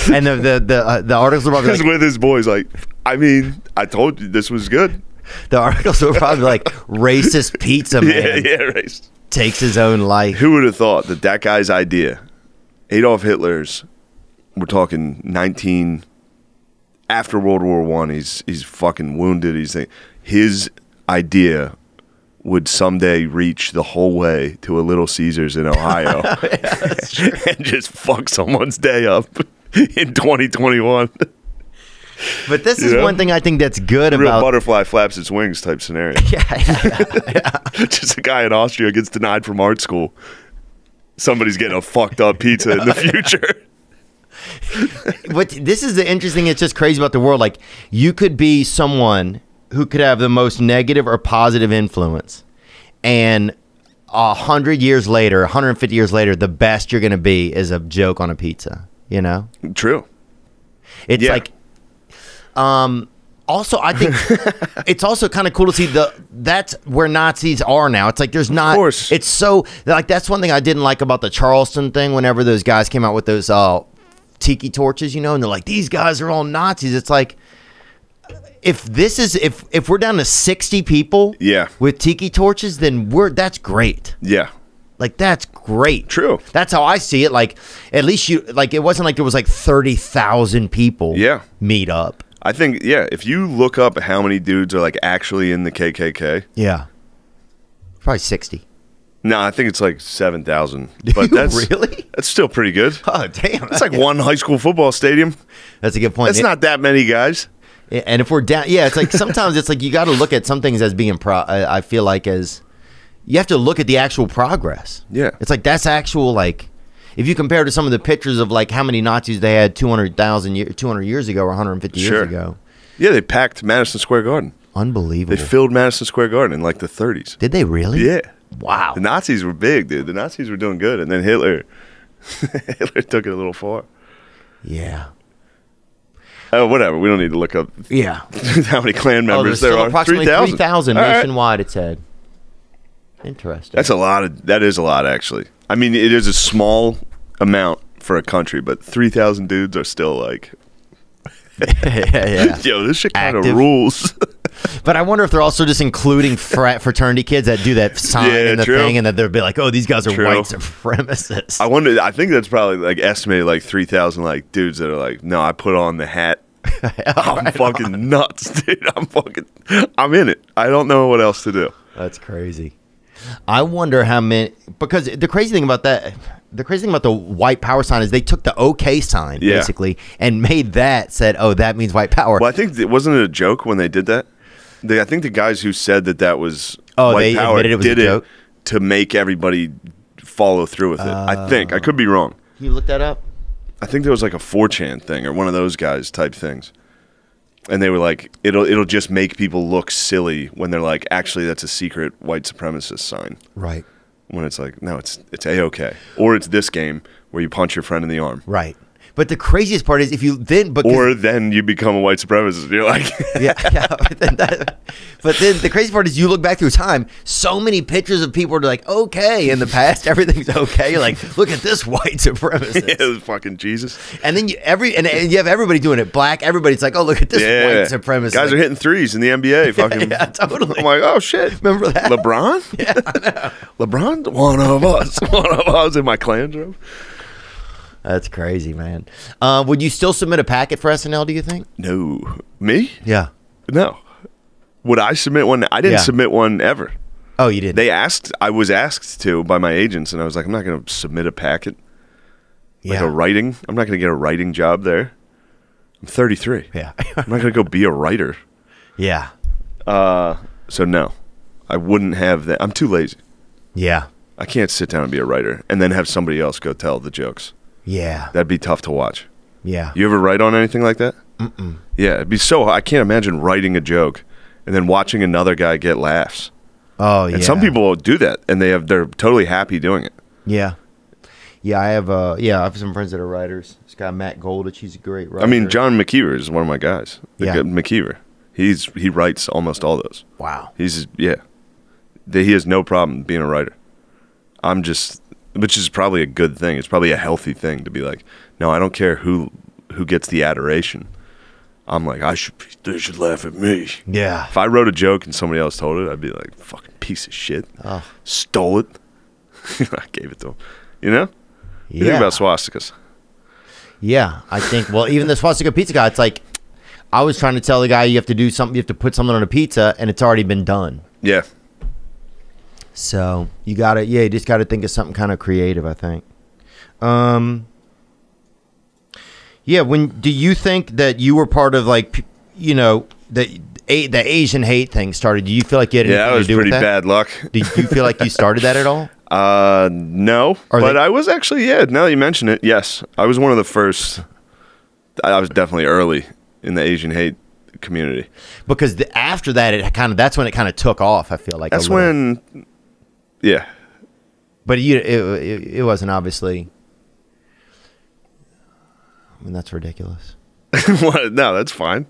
And the articles were probably Because like, with his boys, like, I mean, I told you this was good. the articles were probably like racist pizza man Yeah, right. takes his own life. Who would have thought that guy's idea, Adolf Hitler's, we're talking after World War I, he's fucking wounded. His idea would someday reach the whole way to a Little Caesars in Ohio and just fuck someone's day up in 2021. But this is one thing I think that's good Real about butterfly flaps its wings type scenario. yeah. Just a guy in Austria gets denied from art school. Somebody's getting a fucked up pizza in the future. But this is the interesting. It's just crazy about the world. Like you could be someone who could have the most negative or positive influence, and 100 years later, 150 years later, the best you're going to be is a joke on a pizza. You know? True. It's Yeah. like, also, I think it's also kind of cool to see that's where Nazis are now. It's like there's not. Of course. It's so like that's one thing I didn't like about the Charleston thing. Whenever those guys came out with those tiki torches, and they're like, these guys are all Nazis. It's like if we're down to 60 people, Yeah. with tiki torches, then that's great. Yeah. Like that's great. True. That's how I see it. Like at least it wasn't like there was like 30,000 people. Yeah. Meet up. I think, if you look up how many dudes are like actually in the KKK, Yeah. Probably 60. no, I think it's like 7,000. But that's really? That's still pretty good. Oh, damn. That's like one high school football stadium. That's a good point. That's not that many guys. And if we're down, it's like sometimes it's like you got to look at some things as being I feel like as you have to look at the actual progress. Yeah. It's like that's actual like if you compare to some of the pictures of like how many Nazis they had 200 years ago or 150 Sure. years ago. Yeah, they packed Madison Square Garden. Unbelievable. They filled Madison Square Garden in like the 30s. Did they really? Yeah. Wow. The Nazis were big, dude. The Nazis were doing good. And then Hitler took it a little far. Yeah. Oh, whatever. We don't need to look up Yeah. how many Klan There's members there still are. approximately 3,000 All right. nationwide, it said. Interesting. That is a lot, actually. I mean, it is a small amount for a country, but 3,000 dudes are still like, yeah. yo, this shit kind of Active. rules. But I wonder if they're also just including fraternity kids that do that sign Yeah, and the true. thing, and that they'll be like, "Oh, these guys are True. white supremacists." I think that's probably like estimated like 3,000 like dudes that are like, no, I put on the hat. I'm fucking nuts, dude. I'm in it. I don't know what else to do. That's crazy. I wonder how many, because the crazy thing about the white power sign is they took the OK sign Yeah. basically and made said, "Oh, that means white power." Well, I think wasn't it a joke when they did that? I think the guys who said that was Oh, white they power admitted it was a did joke? to make everybody follow through with it. I think I could be wrong. Can you look that up? I think there was like a 4chan thing or one of those guys type things. And they were like, it'll just make people look silly when they're like, actually, that's a secret white supremacist sign. Right. When it's like, no, it's A-OK. Or it's this game where you punch your friend in the arm. Right. But the craziest part is if you then, or then you become a white supremacist. You're like, yeah. But then the crazy part is you look back through time, so many pictures of people are like, okay, in the past, everything's okay. You're like, look at this white supremacist. yeah, it was fucking Jesus. And then you have everybody doing it. Black, everybody's like, oh, look at this white supremacist. Guys are hitting threes in the NBA. Fucking, yeah, totally. I'm like, oh, shit. Remember that? LeBron? Yeah, I know. LeBron? One of us. One of us in my clan room. That's crazy, man. Would you still submit a packet for SNL, do you think? No. Me? Yeah. No. Would I submit one? I didn't submit one ever. Oh, you didn't? I was asked to by my agents, and I was like, I'm not going to submit a packet. Like a writing. I'm not going to get a writing job there. I'm 33. Yeah. I'm not going to go be a writer. Yeah. So no, I wouldn't have that. I'm too lazy. Yeah. I can't sit down and be a writer and then have somebody else go tell the jokes. Yeah. That'd be tough to watch. Yeah. You ever write on anything like that? Mm-mm. Yeah, it'd be so. I can't imagine writing a joke and then watching another guy get laughs. Oh, yeah. And some people do that, and they're totally happy doing it. Yeah. Yeah, I have some friends that are writers. This guy Matt Goldich, he's a great writer. I mean, John McKeever is one of my guys. Yeah. McKeever. He writes almost all those. Wow. He has no problem being a writer. Which is probably a good thing. It's probably a healthy thing to be like, no, I don't care who gets the adoration. I'm like, they should laugh at me. Yeah. If I wrote a joke and somebody else told it, I'd be like, fucking piece of shit. Oh. Stole it. I gave it to him. You know? You think about swastikas. Yeah, I think, well, even the swastika pizza guy, it's like, I was trying to tell the guy you have to do something, you have to put something on a pizza, and it's already been done. Yeah. So you just gotta think of something kind of creative, I think. Yeah, do you think that you were part of, like, you know, the Asian hate thing started? Do you feel like you had anything to do with that? That was pretty bad luck. Did you feel like you started that at all? No, I was actually, now that you mention it, yes. I was one of the first. I was definitely early in the Asian hate community. Because after that, that's when it kind of took off, I feel like. That's when, yeah. But it wasn't, obviously. I mean, that's ridiculous. What? No, that's fine.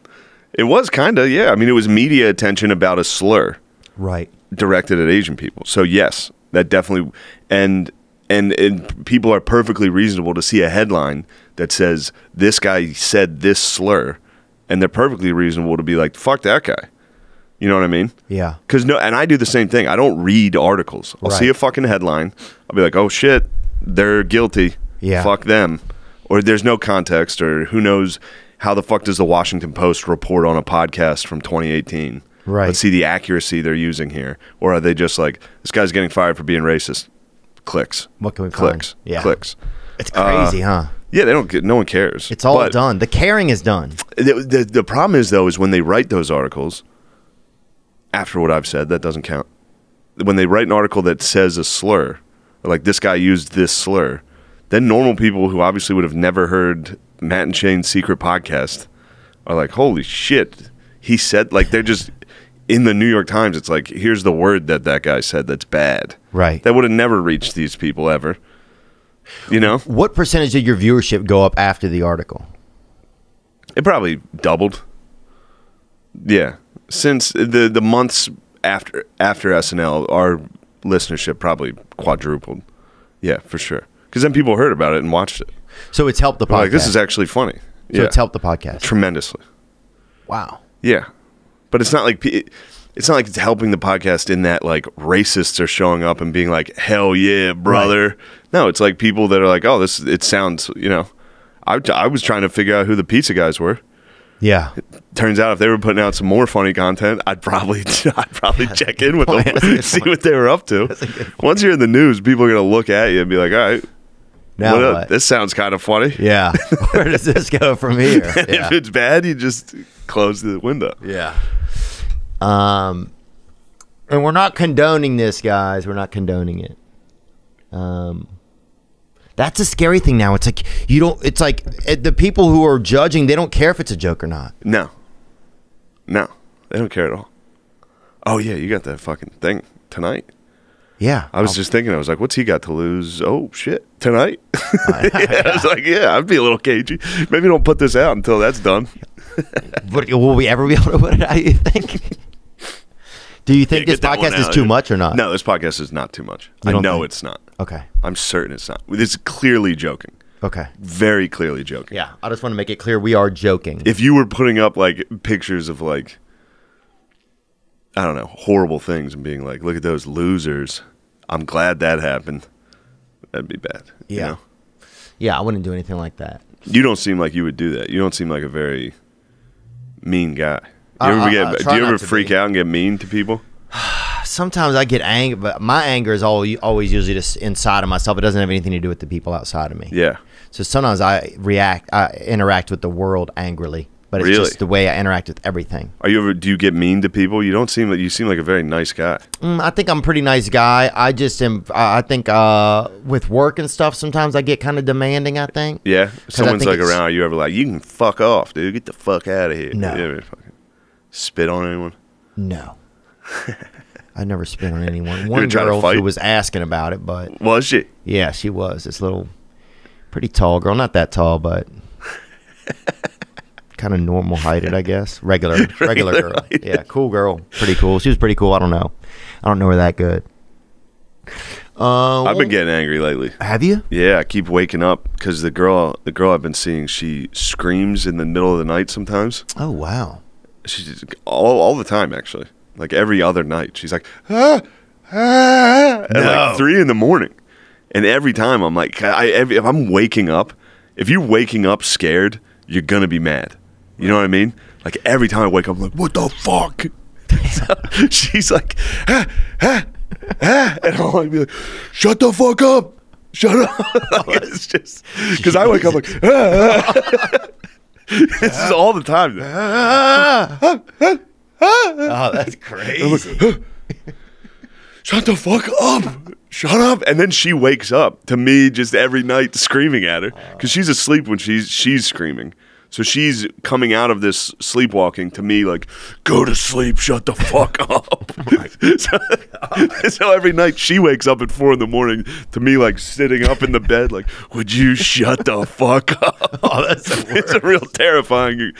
It was kind of, yeah. I mean, it was media attention about a slur. Right. Directed at Asian people. So, yes, that definitely, and people are perfectly reasonable to see a headline that says, this guy said this slur, and they're perfectly reasonable to be like, fuck that guy. You know what I mean? Yeah. And I do the same thing. I don't read articles. I'll see a fucking headline. I'll be like, oh, shit, they're guilty. Yeah. Fuck them. Or there's no context, or who knows how the fuck does the Washington Post report on a podcast from 2018? Right. Let's see the accuracy they're using here. Or are they just like, this guy's getting fired for being racist? Clicks. What can we Clicks. find? Yeah. Clicks. It's crazy, huh? Yeah, no one cares. It's all done. The caring is done. The problem is, though, is when they write those articles, after what I've said, that doesn't count. When they write an article that says a slur, like this guy used this slur, then normal people who obviously would have never heard Matt and Shane's secret podcast are like, holy shit, he said, like, they're just in the New York Times. It's like, here's the word that guy said that's bad. Right. That would have never reached these people ever. You know? What percentage of your viewership go up after the article? It probably doubled. Yeah. Since the months after SNL, our listenership probably quadrupled. Yeah, for sure. Because then people heard about it and watched it. So it's helped the podcast. Like, this is actually funny. So it's helped the podcast tremendously. Wow. Yeah, but it's not like it's helping the podcast in that like racists are showing up and being like, hell yeah, brother. Right. No, it's like people that are like, oh, it sounds, you know. I was trying to figure out who the pizza guys were. Yeah. It turns out if they were putting out some more funny content, I'd probably check in with them, see what they were up to. Once you're in the news, people are gonna look at you and be like, all right. Now what? This sounds kind of funny. Yeah. Where does this go from here? If it's bad, you just close the window. Yeah. And we're not condoning this, guys. We're not condoning it. That's a scary thing now. It's like it's like the people who are judging, they don't care if it's a joke or not. No, they don't care at all. Oh yeah, you got that fucking thing tonight. Yeah. I was just thinking, I was like, what's he got to lose? Oh, shit. Tonight? Yeah, I was like, yeah, I'd be a little cagey. Maybe don't put this out until that's done. But will we ever be able to put it out, you think? Do you think this podcast is too much or not? No, this podcast is not too much. I know it's not. Okay. I'm certain it's not. It's clearly joking. Okay. Very clearly joking. Yeah, I just want to make it clear we are joking. If you were putting up like pictures of like, I don't know, horrible things and being like, look at those losers, I'm glad that happened, that'd be bad. Yeah. You know? Yeah, I wouldn't do anything like that. You don't seem like you would do that. You don't seem like a very mean guy. Do you ever freak out and get mean to people? Sometimes I get angry, but my anger is always usually just inside of myself. It doesn't have anything to do with the people outside of me. Yeah. So sometimes I interact with the world angrily, but it's just the way I interact with everything. Do you get mean to people? You seem like a very nice guy. I think I'm a pretty nice guy. I just am. I think with work and stuff, sometimes I get kind of demanding. I think. Yeah. Someone's like around. Are you ever like, you can fuck off, dude? Get the fuck out of here. No. You ever fucking spit on anyone? No. I never spit on anyone. One girl who was asking about it, but was she? Yeah, she was. This little, pretty tall girl. Not that tall, but kind of normal heighted, I guess. Regular girl. Heighted. Yeah, cool girl. Pretty cool. She was pretty cool. I don't know her that good. I've been getting angry lately. Have you? Yeah, I keep waking up because the girl I've been seeing, she screams in the middle of the night sometimes. Oh wow. She's all the time, actually. Like every other night, she's like, ah, ah, at like 3 a.m. And every time I'm like, if I'm waking up, if you're waking up scared, you're gonna be mad. You know what I mean? Like every time I wake up, I'm like, what the fuck? So she's like, ah, ah, ah, and I'll like be like, shut the fuck up, shut up. Like, it's just because I wake up like, ah, ah. This is all the time. Oh, that's crazy. Shut the fuck up. Shut up. And then she wakes up to me just every night screaming at her because she's asleep when she's screaming. So she's coming out of this sleepwalking to me like, go to sleep, shut the fuck up. So every night she wakes up at 4 a.m. to me like sitting up in the bed like, would you shut the fuck up? Oh, that's It's a real terrifying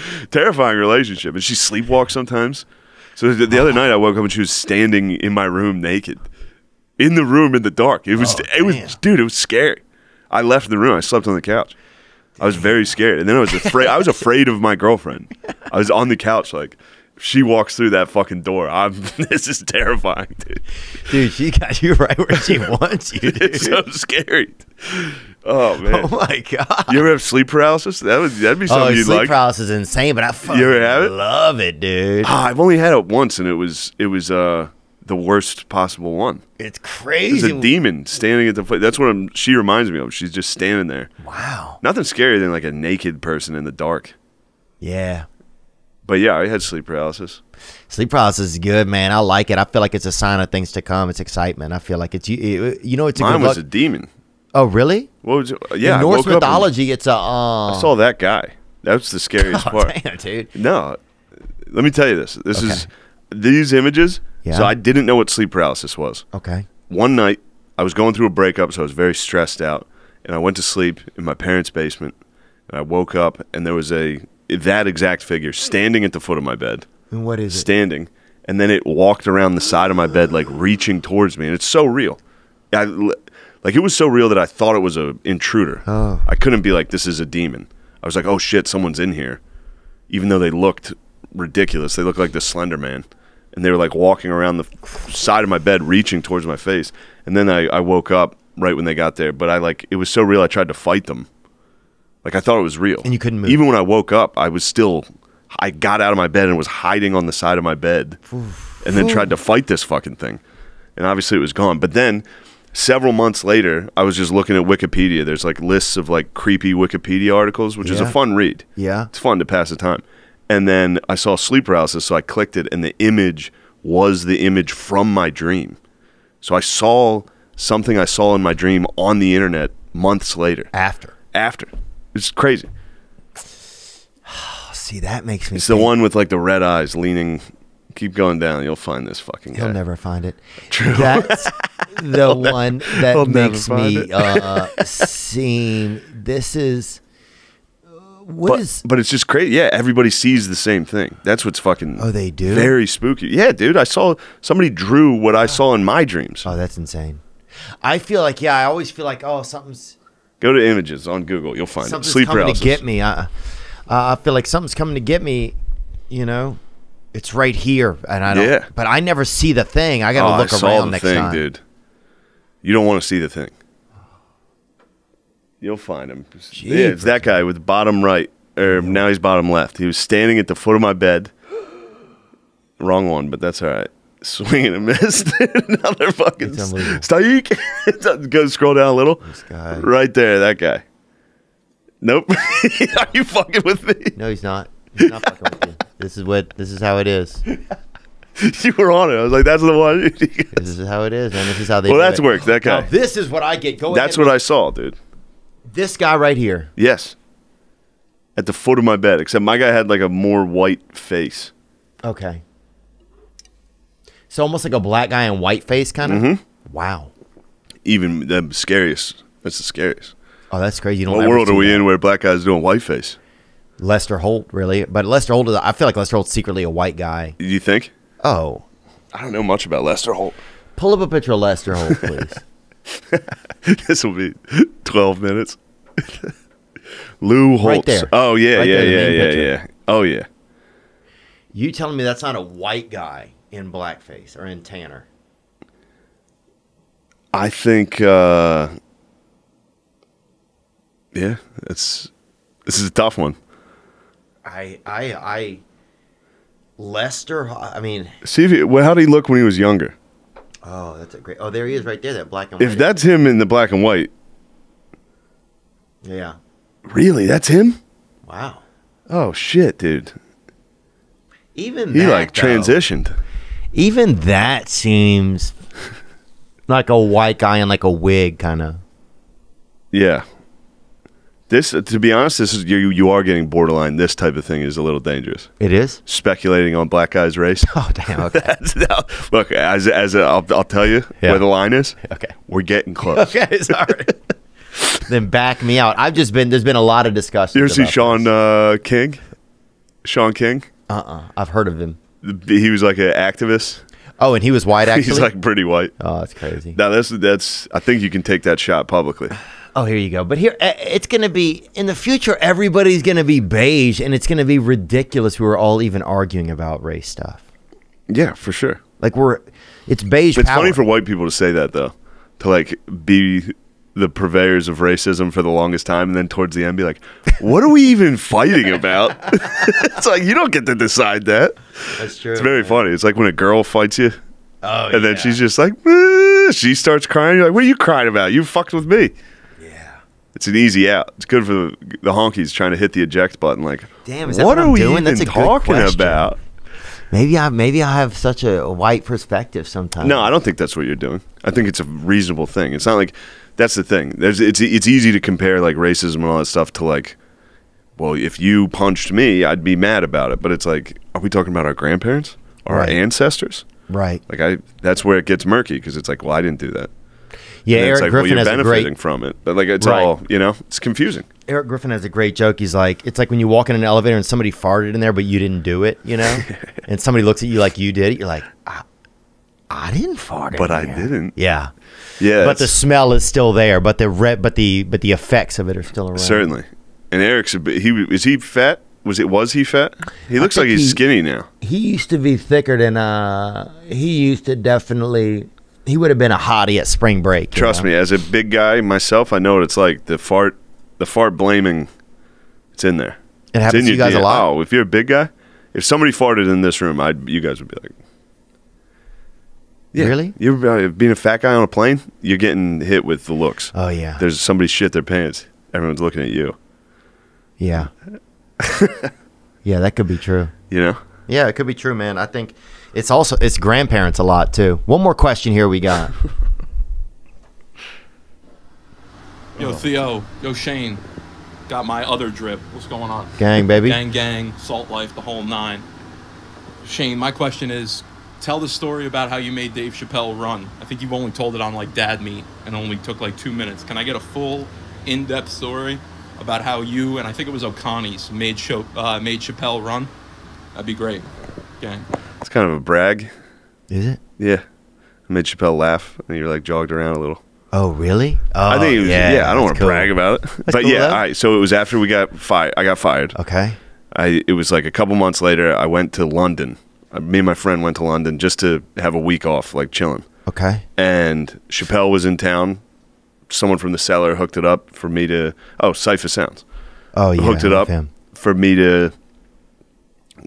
relationship. And she sleepwalks sometimes. So the other night I woke up and she was standing in my room naked. In the room in the dark. It was scary. I left the room. I slept on the couch. I was very scared. And then I was afraid. I was afraid of my girlfriend. I was on the couch like, if she walks through that fucking door, this is terrifying, dude. Dude, she got you right where she wants you, dude. It's so scary. Oh, man. Oh, my God. You ever have sleep paralysis? That'd be something you'd like. Sleep paralysis is insane, but I fucking You ever have it? love it, dude. I've only had it once, and it was the worst possible one. It's crazy. There's a demon standing at the foot. That's what she reminds me of. She's just standing there. Wow. Nothing scarier than like a naked person in the dark. Yeah. But yeah, I had sleep paralysis. Sleep paralysis is good, man. I like it. I feel like it's a sign of things to come. It's excitement. I feel like it's you know it's a Mine good was luck. a demon. Oh, really? What was it? Yeah, In I Norse woke up and mythology, it's a. I saw that guy. That's the scariest part. Damn, dude. No, let me tell you this. This is these images. Yeah. So I didn't know what sleep paralysis was. Okay. One night, I was going through a breakup, so I was very stressed out, and I went to sleep in my parents' basement. And I woke up, and there was that exact figure standing at the foot of my bed. And what is it? Standing, and then it walked around the side of my bed, like reaching towards me, and it's so real. It was so real that I thought it was an intruder. Oh. I couldn't be like, this is a demon. I was like, oh shit, someone's in here. Even though they looked ridiculous, they looked like the Slender Man. And they were like walking around the side of my bed, reaching towards my face. And then I woke up right when they got there. But it was so real, I tried to fight them. Like, I thought it was real. And you couldn't move. Even when I woke up, I got out of my bed and was hiding on the side of my bed. And then tried to fight this fucking thing. And obviously it was gone. But then, several months later, I was just looking at Wikipedia. There's like lists of like creepy Wikipedia articles, which is a fun read. Yeah. It's fun to pass the time. And then I saw sleep paralysis, so I clicked it, and the image was the image from my dream. So I saw something I saw in my dream on the internet months later. After. It's crazy. See, that makes me It's the one with like the red eyes leaning. Keep going down. You'll find this fucking guy. He'll never find it. True. the one that I'll never makes find me seem. This is what is. But it's just crazy. Yeah, everybody sees the same thing. That's what's fucking. Oh, they do? Very spooky. Yeah, dude. I saw somebody drew what I saw in my dreams. Oh, that's insane. I feel like I always feel like something's. Go to images on Google. You'll find it. Something's Sleep coming paralysis. to get me. I feel like something's coming to get me. You know, it's right here, and I don't. Yeah. But I never see the thing. I got to look I saw around the next thing, time, dude. You don't want to see the thing. You'll find him. Yeah, it's that guy with the bottom right, or now he's bottom left. He was standing at the foot of my bed. Wrong one, but that's all right. Swinging and missed. Another fucking Steak. Go scroll down a little. This guy. Right there, that guy. Nope. Are you fucking with me? No, he's not. He's not fucking with you. This is how it is. You were on it. I was like, that's the one. This is how it is, and this is how they. Well, do that's it. worked. That guy. Now, this is what I get. Go That's ahead what I saw, dude. This guy right here. Yes. At the foot of my bed, except my guy had like a more white face. Okay. So almost like a black guy in white face, kind of. Mm-hmm. Wow. Even the scariest. That's the scariest. Oh, that's crazy. You don't. What ever world see are we that. in where black guys doing white face? Lester Holt, really? But Lester Holt, I feel like Lester Holt's secretly a white guy. You think? Oh. I don't know much about Lester Holt. Pull up a picture of Lester Holt, please. This will be 12 minutes. Lou Holtz. Right there. Oh, yeah, Right there, the main yeah. picture. Oh, yeah. You telling me that's not a white guy in blackface or in tanner? I think, yeah, this is a tough one. Lester, I mean. See, how did he look when he was younger? Oh, that's a great. Oh, there he is right there, that black and white. If that's him in the black and white. Yeah. Really? That's him? Wow. Oh, shit, dude. Even He that, like though, transitioned. Even that seems like a white guy in like a wig, kind of. Yeah. This, to be honest, this is you are getting borderline. This type of thing is a little dangerous. It is Speculating on black guys' race. Oh, damn. Okay. Look, I'll tell you where the line is. Okay. We're getting close. Okay, sorry. Then back me out. There's been a lot of discussion. You ever see Sean King? Sean King? I've heard of him. He was like an activist. Oh, and he was white, actually? He's like pretty white. Oh, that's crazy. Now that's. I think you can take that shot publicly. Oh, here you go. But here, it's going to be, in the future, everybody's going to be beige, and it's going to be ridiculous. We're all even arguing about race stuff. Yeah, for sure. Like, it's beige It's power. funny for white people to say that, though. To, like, be the purveyors of racism for the longest time, and then towards the end be like, what are we even fighting about? It's like, you don't get to decide that. That's true. It's very funny. It's like when a girl fights you, Oh, and then she's just like, she starts crying. You're like, what are you crying about? You fucked with me. It's an easy out. It's good for the honkies trying to hit the eject button. Like, damn, is that what what are I'm we doing? even That's a good talking question. about? Maybe I have such a white perspective sometimes. No, I don't think that's what you're doing. I think it's a reasonable thing. It's not like that's the thing. It's easy to compare like racism and all that stuff to like, well, if you punched me, I'd be mad about it. But it's like, are we talking about our grandparents or Right. our ancestors? Right. Like that's where it gets murky because it's like, well, I didn't do that. Yeah, And it's Eric like, Griffin well, has you're a benefiting great. from it, but like it's Right. all it's confusing. Eric Griffin has a great joke. He's like, it's like when you walk in an elevator and somebody farted in there, but you didn't do it, you know? And somebody looks at you like you did it. You're like, I didn't fart in But I there. didn't. Yeah. Yeah, But the smell is still there, but the effects of it are still around. certainly. And Eric's is he fat? Was he fat? He looks like think he's skinny now. He used to be thicker than he used to definitely. He would have been a hottie at spring break. Trust me, as a big guy myself, I know what it's like. The fart blaming, it's in there. It happens to you guys a lot. Oh, if you're a big guy, if somebody farted in this room, you guys would be like, yeah. Really? You ever being a fat guy on a plane, you're getting hit with the looks. Oh yeah. There's somebody shit their pants. Everyone's looking at you. Yeah. Yeah, that could be true. You know? Yeah, it could be true, man. I think it's grandparents a lot too. One more question here we got. Yo, Theo. Yo, Shane. Got my other drip. What's going on? Gang, baby. Gang, Salt Life, the whole nine. Shane, my question is, tell the story about how you made Dave Chappelle run. I think you've only told it on like Dad Meat and only took like 2 minutes. Can I get a full, in-depth story about how you and I think it was O'Connie's made Chappelle run? That'd be great. Okay. It's kind of a brag. Is it? Yeah. I made Chappelle laugh, and you're like jogged around a little. Oh, really? Oh, I think it was, I don't want to cool. brag about it. But cool, yeah, though. so it was after we got fired. I got fired. Okay. It was like a couple months later, I went to London. Me and my friend went to London just to have a week off, like chilling. Okay. And Chappelle was in town. Someone from the Cellar hooked it up for me to... Oh, Cypher Sounds. Oh, yeah. Hooked it up him. for me to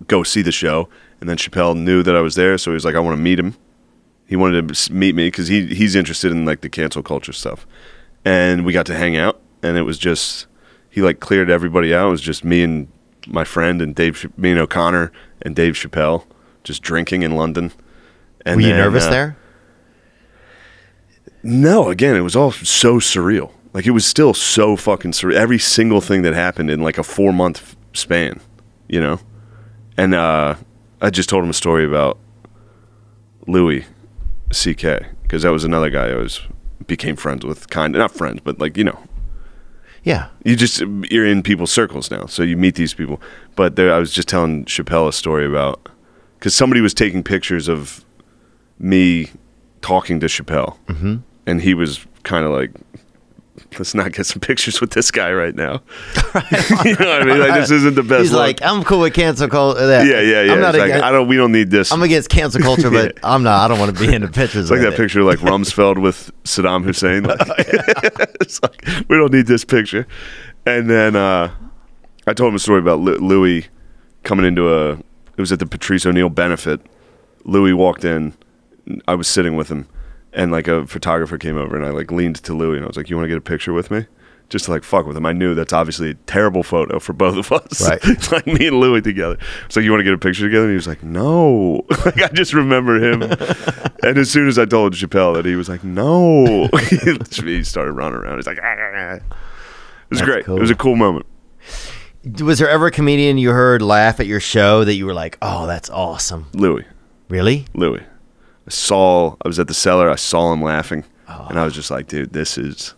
go see the show. And then Chappelle knew that I was there, so he was like, I want to meet him. He wanted to meet me because he's interested in like the cancel culture stuff. And we got to hang out, and it was just... He like cleared everybody out. It was just me and my friend and me and O'Connor and Dave Chappelle just drinking in London. And Were you nervous there? No, again, it was all so surreal. Like, it was still so fucking surreal. Every single thing that happened in like a 4-month span, you know? And I just told him a story about Louis CK, because that was another guy I became friends with, not friends, but like, you know. Yeah. You're in people's circles now, so you meet these people. But I was just telling Chappelle a story about, because somebody was taking pictures of me talking to Chappelle, and he was kind of like, let's not get some pictures with this guy right now. You know what I mean? Like, this isn't the best He's look. like, I'm cool with cancel culture. Yeah. I'm not It's like, against, we don't need this. I'm against cancel culture, but I'm not. I don't want to be in the pictures. It's like that picture, like Rumsfeld with Saddam Hussein. Like, it's like, we don't need this picture. And then I told him a story about Louis coming into it was at the Patrice O'Neill benefit. Louis walked in. I was sitting with him, and like a photographer came over, and I like leaned to Louis, and I was like, "You want to get a picture with me?" Just to like fuck with him. I knew that's obviously a terrible photo for both of us. Right. It's like me and Louis together. It's like, "You want to get a picture together?" And he was like, "No." Like, I just remember him. And as soon as I told Chappelle that, he was like, "No." He started running around. He's like, "Ah." It was That's great. cool. It was a cool moment. Was there ever a comedian you heard laugh at your show that you were like, oh, that's awesome? Louis. Really? Louis. I was at the Cellar. I saw him laughing. And I was just like, dude, this is...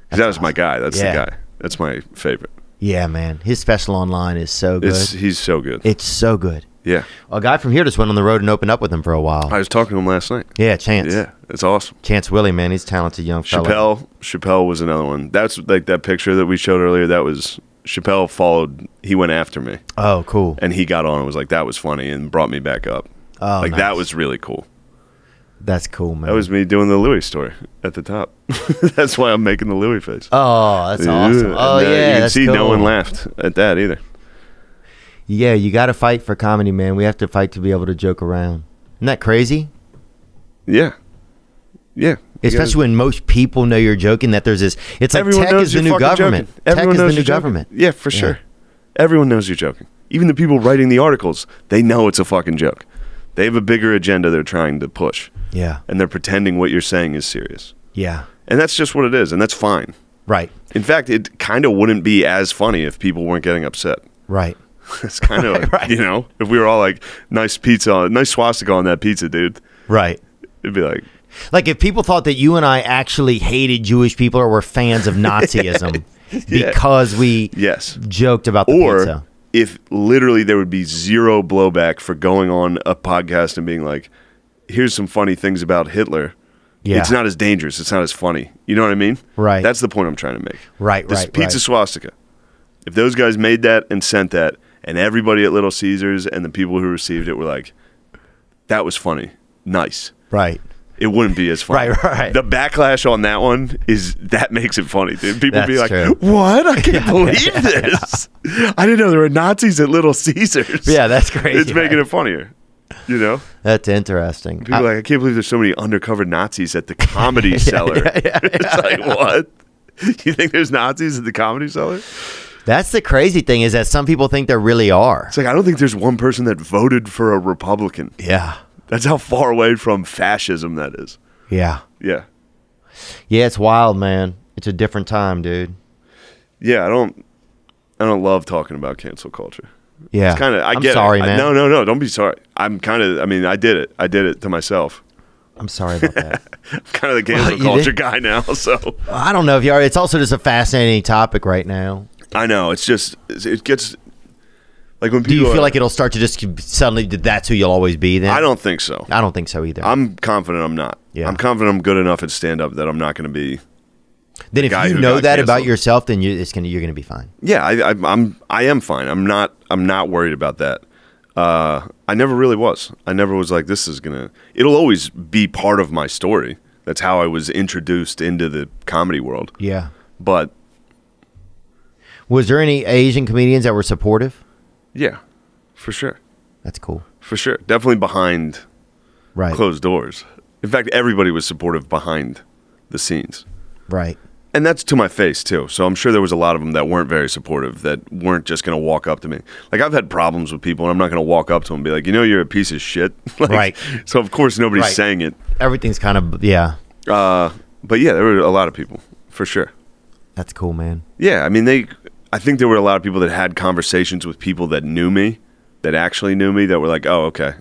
Because that was my guy. That's the guy. That's my favorite. Yeah, man. His special online is so good. He's so good. It's so good. Yeah. A guy from here just went on the road and opened up with him for a while. I was talking to him last night. Yeah, Chance. Yeah, it's awesome. Chance Willie, man. He's a talented young fella. Chappelle was another one. That's like that picture that we showed earlier. That was... Chappelle followed... He went after me. Oh, cool. And he got on and was like, that was funny, and brought me back up. Oh, like, nice. that was really cool. That's cool, man. That was me doing the Louis story at the top. That's why I'm making the Louis face. Oh, that's awesome. Oh, And, yeah, you can that's see cool. no one laughed at that either. Yeah, you got to fight for comedy, man. We have to fight to be able to joke around. Isn't that crazy? Yeah. Yeah. Especially when most people know you're joking, that there's this... It's like Everyone tech knows is the you're new fucking government. joking. Tech Everyone is the knows new you're joking. government. Yeah, for sure. Everyone knows you're joking. Even the people writing the articles, they know it's a fucking joke. They have a bigger agenda they're trying to push. Yeah. And they're pretending what you're saying is serious. Yeah. And that's just what it is, and that's fine. Right. In fact, it kind of wouldn't be as funny if people weren't getting upset. Right. It's kind of, Right. you know, if we were all like, nice pizza, nice swastika on that pizza, dude. Right. It'd be like if people thought that you and I actually hated Jewish people or were fans of Nazism because we joked about the pizza. If literally there would be zero blowback for going on a podcast and being like, here's some funny things about Hitler. Yeah. It's not as dangerous. It's not as funny. You know what I mean? Right. That's the point I'm trying to make. Right, This right, pizza right. swastika. If those guys made that and sent that, and everybody at Little Caesars and the people who received it were like, that was funny. Nice. Right. It wouldn't be as funny. Right. The backlash on that one that makes it funny, dude. People be like, That's true. what? I can't believe this. I didn't know there were Nazis at Little Caesars. Yeah, that's crazy. It's making it funnier. You know? That's interesting. People are like, I can't believe there's so many undercover Nazis at the Comedy Cellar. It's like, what? You think there's Nazis at the Comedy Cellar? That's the crazy thing, is that some people think there really are. It's like, I don't think there's one person that voted for a Republican. Yeah. That's how far away from fascism that is. Yeah. Yeah. Yeah, it's wild, man. It's a different time, dude. Yeah, I don't love talking about cancel culture. Yeah. It's kind of. I'm sorry, man. No. Don't be sorry. I'm kind of. I mean, I did it. I did it to myself. I'm sorry about that. I'm kind of the cancel you culture did? guy now. So I don't know if you are. It's also just a fascinating topic right now. I know. It's just. It gets. Like when Do people you feel are- like it'll start to just suddenly that's who you'll always be then? I don't think so. I don't think so either. I'm confident I'm not. Yeah. I'm confident I'm good enough at stand up that I'm not going to be. then if guy you who know got that about canceled. yourself, then you're going to be fine. Yeah, I am fine. I'm not worried about that. I never really was. I never was like, this is gonna. It'll always be part of my story. That's how I was introduced into the comedy world. Yeah. But Was there any Asian comedians that were supportive? yeah, for sure, That's cool. for sure. Definitely behind Right. closed doors. In fact, everybody was supportive behind the scenes. Right. And that's to my face too. So I'm sure there was a lot of them that weren't very supportive, that weren't just going to walk up to me. Like I've had problems with people, and I'm not going to walk up to them and be like, you're a piece of shit. Like, Right. So of course nobody's Right. saying it. Everything's kind of yeah. But yeah, there were a lot of people for sure. That's cool, man. Yeah, I mean I think there were a lot of people that had conversations with people that knew me, that actually knew me, that were like, oh, okay.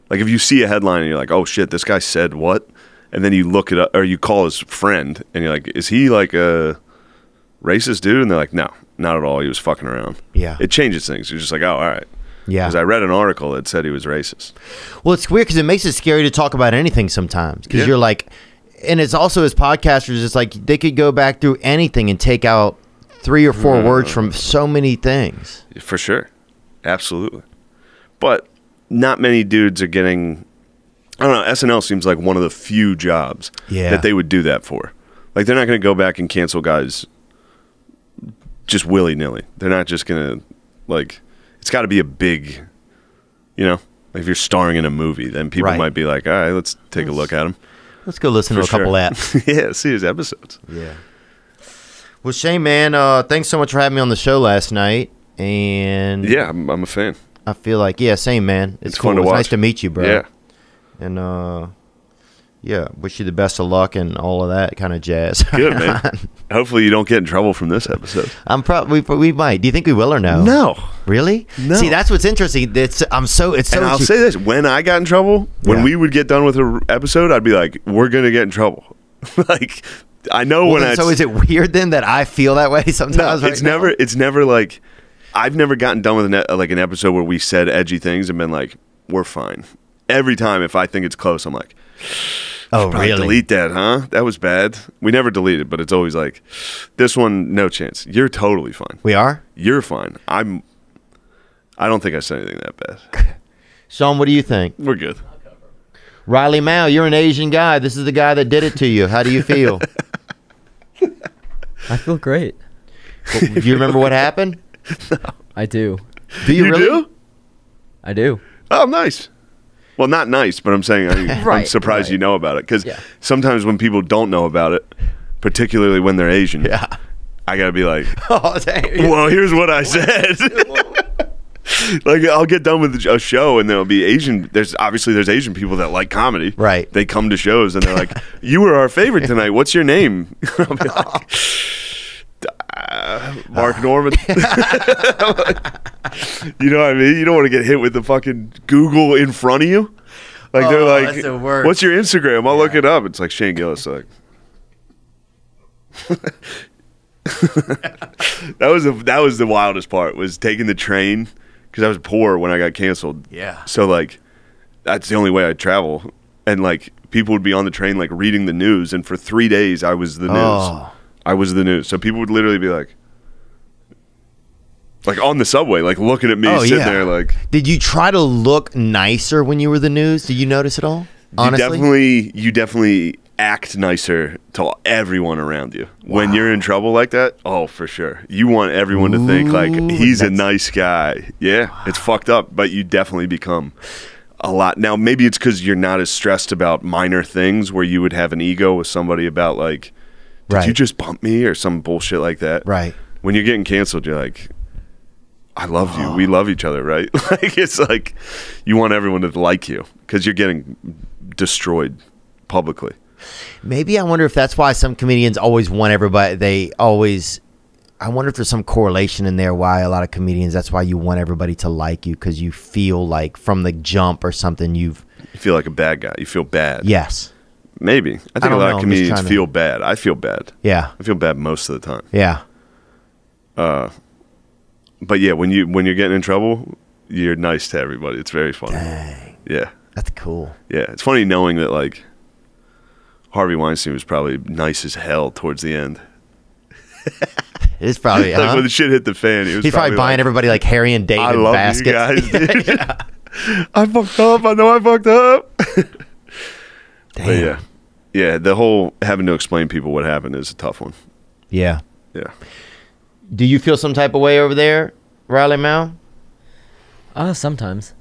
Like if you see a headline and you're like, oh shit, this guy said what? And then you look it up, or you call his friend, and you're like, is he like a racist dude? And they're like, no, not at all. He was fucking around. Yeah. It changes things. You're just like, oh, all right. Yeah. Because I read an article that said he was racist. Well, it's weird because it makes it scary to talk about anything sometimes because Yeah. you're like, and it's also as podcasters, it's like they could go back through anything and take out 3 or 4 words from so many things. For sure. Absolutely. But not many dudes are getting... I don't know. SNL seems like one of the few jobs Yeah. that they would do that for. Like, they're not going to go back and cancel guys just willy-nilly. They're not just going to, like... It's got to be a big... Like, if you're starring in a movie, then people Right. might be like, all right, let's take a look at him. Let's go listen to a couple apps. Yeah, see his episodes. Yeah. Well, Shane, man, thanks so much for having me on the show last night. And Yeah, I'm a fan. I feel like, yeah, same, man. It's cool. fun to It's nice watch. to meet you, bro. Yeah. And, yeah, wish you the best of luck and all of that kind of jazz. Good, man. Hopefully you don't get in trouble from this episode. I'm probably we might. Do you think we will or no? No. Really? No. See, that's what's interesting. It's so. And I'll say this: when I got in trouble, when Yeah. we would get done with an episode, I'd be like, "We're gonna get in trouble." Like, I know Well, when then, I. so is it weird then that I feel that way sometimes? No, right it's now? never. It's never like. I've never gotten done with an episode where we said edgy things and been like, "We're fine." Every time, if I think it's close, I'm like, Oh, probably really? delete that, huh? That was bad. We never delete it, but it's always like, this one, no chance. You're totally fine. We are. You're fine. I don't think I said anything that bad. Sean, what do you think? We're good. Riley Mao, you're an Asian guy. This is the guy that did it to you. How do you feel? I feel great. Do you remember what happened? I do. Do you, really? do? I do. Oh, nice. Well, not nice, but I'm saying I'm Right, surprised right. you know about it. Because Yeah. sometimes when people don't know about it, particularly when they're Asian, Yeah. I got to be like, Oh, dang. well, here's what I said. Like, I'll get done with a show and there'll be Asian. There's Asian people that like comedy. Right. They come to shows and they're like, you were our favorite tonight. What's your name? I'll be like, Mark Norman. You know what I mean? You don't want to get hit with the fucking Google in front of you. Like, they're Oh, like, that's the worst. what's your Instagram? I'll look it up. It's like Shane Gillis. Like, that was the wildest part, was taking the train, because I was poor when I got canceled. Yeah. So like, that's the only way I'd travel, and like people would be on the train like reading the news, and for 3 days I was the news. Oh. I was the news. So people would literally be like on the subway, like looking at me sitting there like. Did you try to look nicer when you were the news? Did you notice it all? Honestly? You definitely act nicer to everyone around you when you're in trouble like that. Oh, for sure. You want everyone to think like he's a nice guy. Yeah, it's fucked up, but you definitely become a lot. Now, maybe it's because you're not as stressed about minor things where you would have an ego with somebody about like, did you just bump me or some bullshit like that? Right. When you're getting canceled, you're like, I love you. We love each other, right? Like, it's like you want everyone to like you because you're getting destroyed publicly. Maybe I wonder if that's why some comedians always want everybody. They always I wonder if there's some correlation in there why a lot of comedians, that's why you want everybody to like you, because you feel like from the jump or something you feel like a bad guy. You feel bad. Yes. Maybe. I think a lot of comedians feel bad. I feel bad. Yeah. I feel bad most of the time. Yeah. But yeah, when you're getting in trouble, you're nice to everybody. It's very funny. Dang. Yeah. That's cool. Yeah. It's funny knowing that like Harvey Weinstein was probably nice as hell towards the end. It's probably like when the shit hit the fan, he's probably buying like, everybody like Harry and David I love baskets. You guys, dude. Yeah. I fucked up. I know I fucked up. Damn. But yeah, the whole having to explain people what happened is a tough one. Yeah. Yeah. Do you feel some type of way over there, Riley Mal? Sometimes.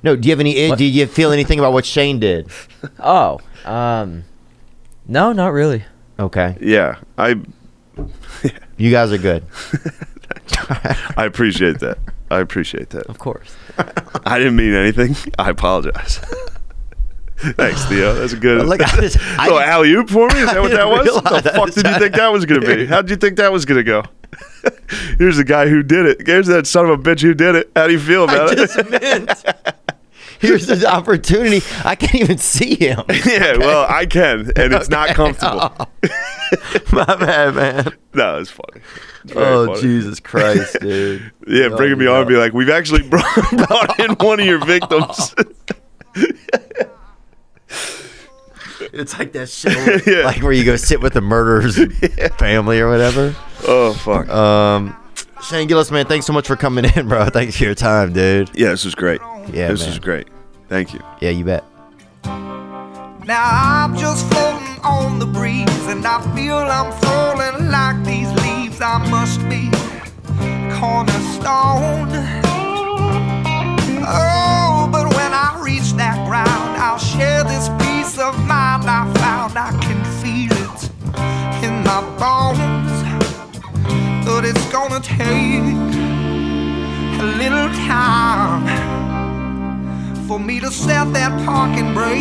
No. Do you have any? Do you feel anything about what Shane did? Oh, no, not really. Okay. Yeah, You guys are good. I appreciate that. I appreciate that. Of course. I didn't mean anything. I apologize. Thanks, Theo. That's a good Look, little alley-oop for me. Is that what that was? What the fuck did you think that was going to be? How did you think that was going to go? Here's the guy who did it. Here's that son of a bitch who did it. How do you feel about it? Here's this opportunity. I can't even see him. Yeah, well, I can, and it's not comfortable. My bad, man. No, it's funny. It's funny. Jesus Christ, dude. Yeah, bringing me on and be like, we've actually brought in one of your victims. It's like that shit, like where you go sit with the murderer's family or whatever. Oh, fuck. Shane Gillis, man, thanks so much for coming in, bro. Thanks for your time, dude. Yeah, this was great. Yeah, this was great. Thank you. Yeah, you bet. Now I'm just floating on the breeze, and I feel I'm falling like these leaves. I must be cornerstone. Oh, but when I reach that ground, I'll share this peace of mind I found. I can feel it in my bones, but it's gonna take a little time for me to set that parking brake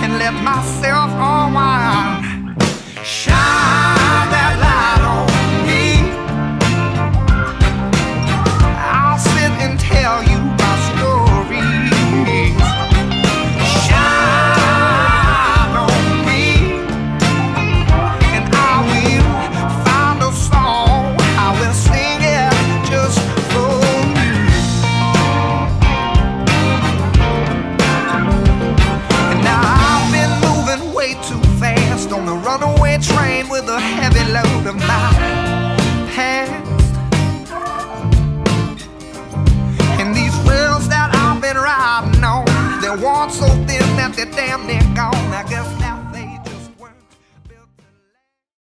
and let myself unwind. Shine that light on me. I'll sit and tell you my stories. Shine on me, and I will find a song. I will sing it just for you. And now I've been moving way too fast on the runaway train with a heavy load of my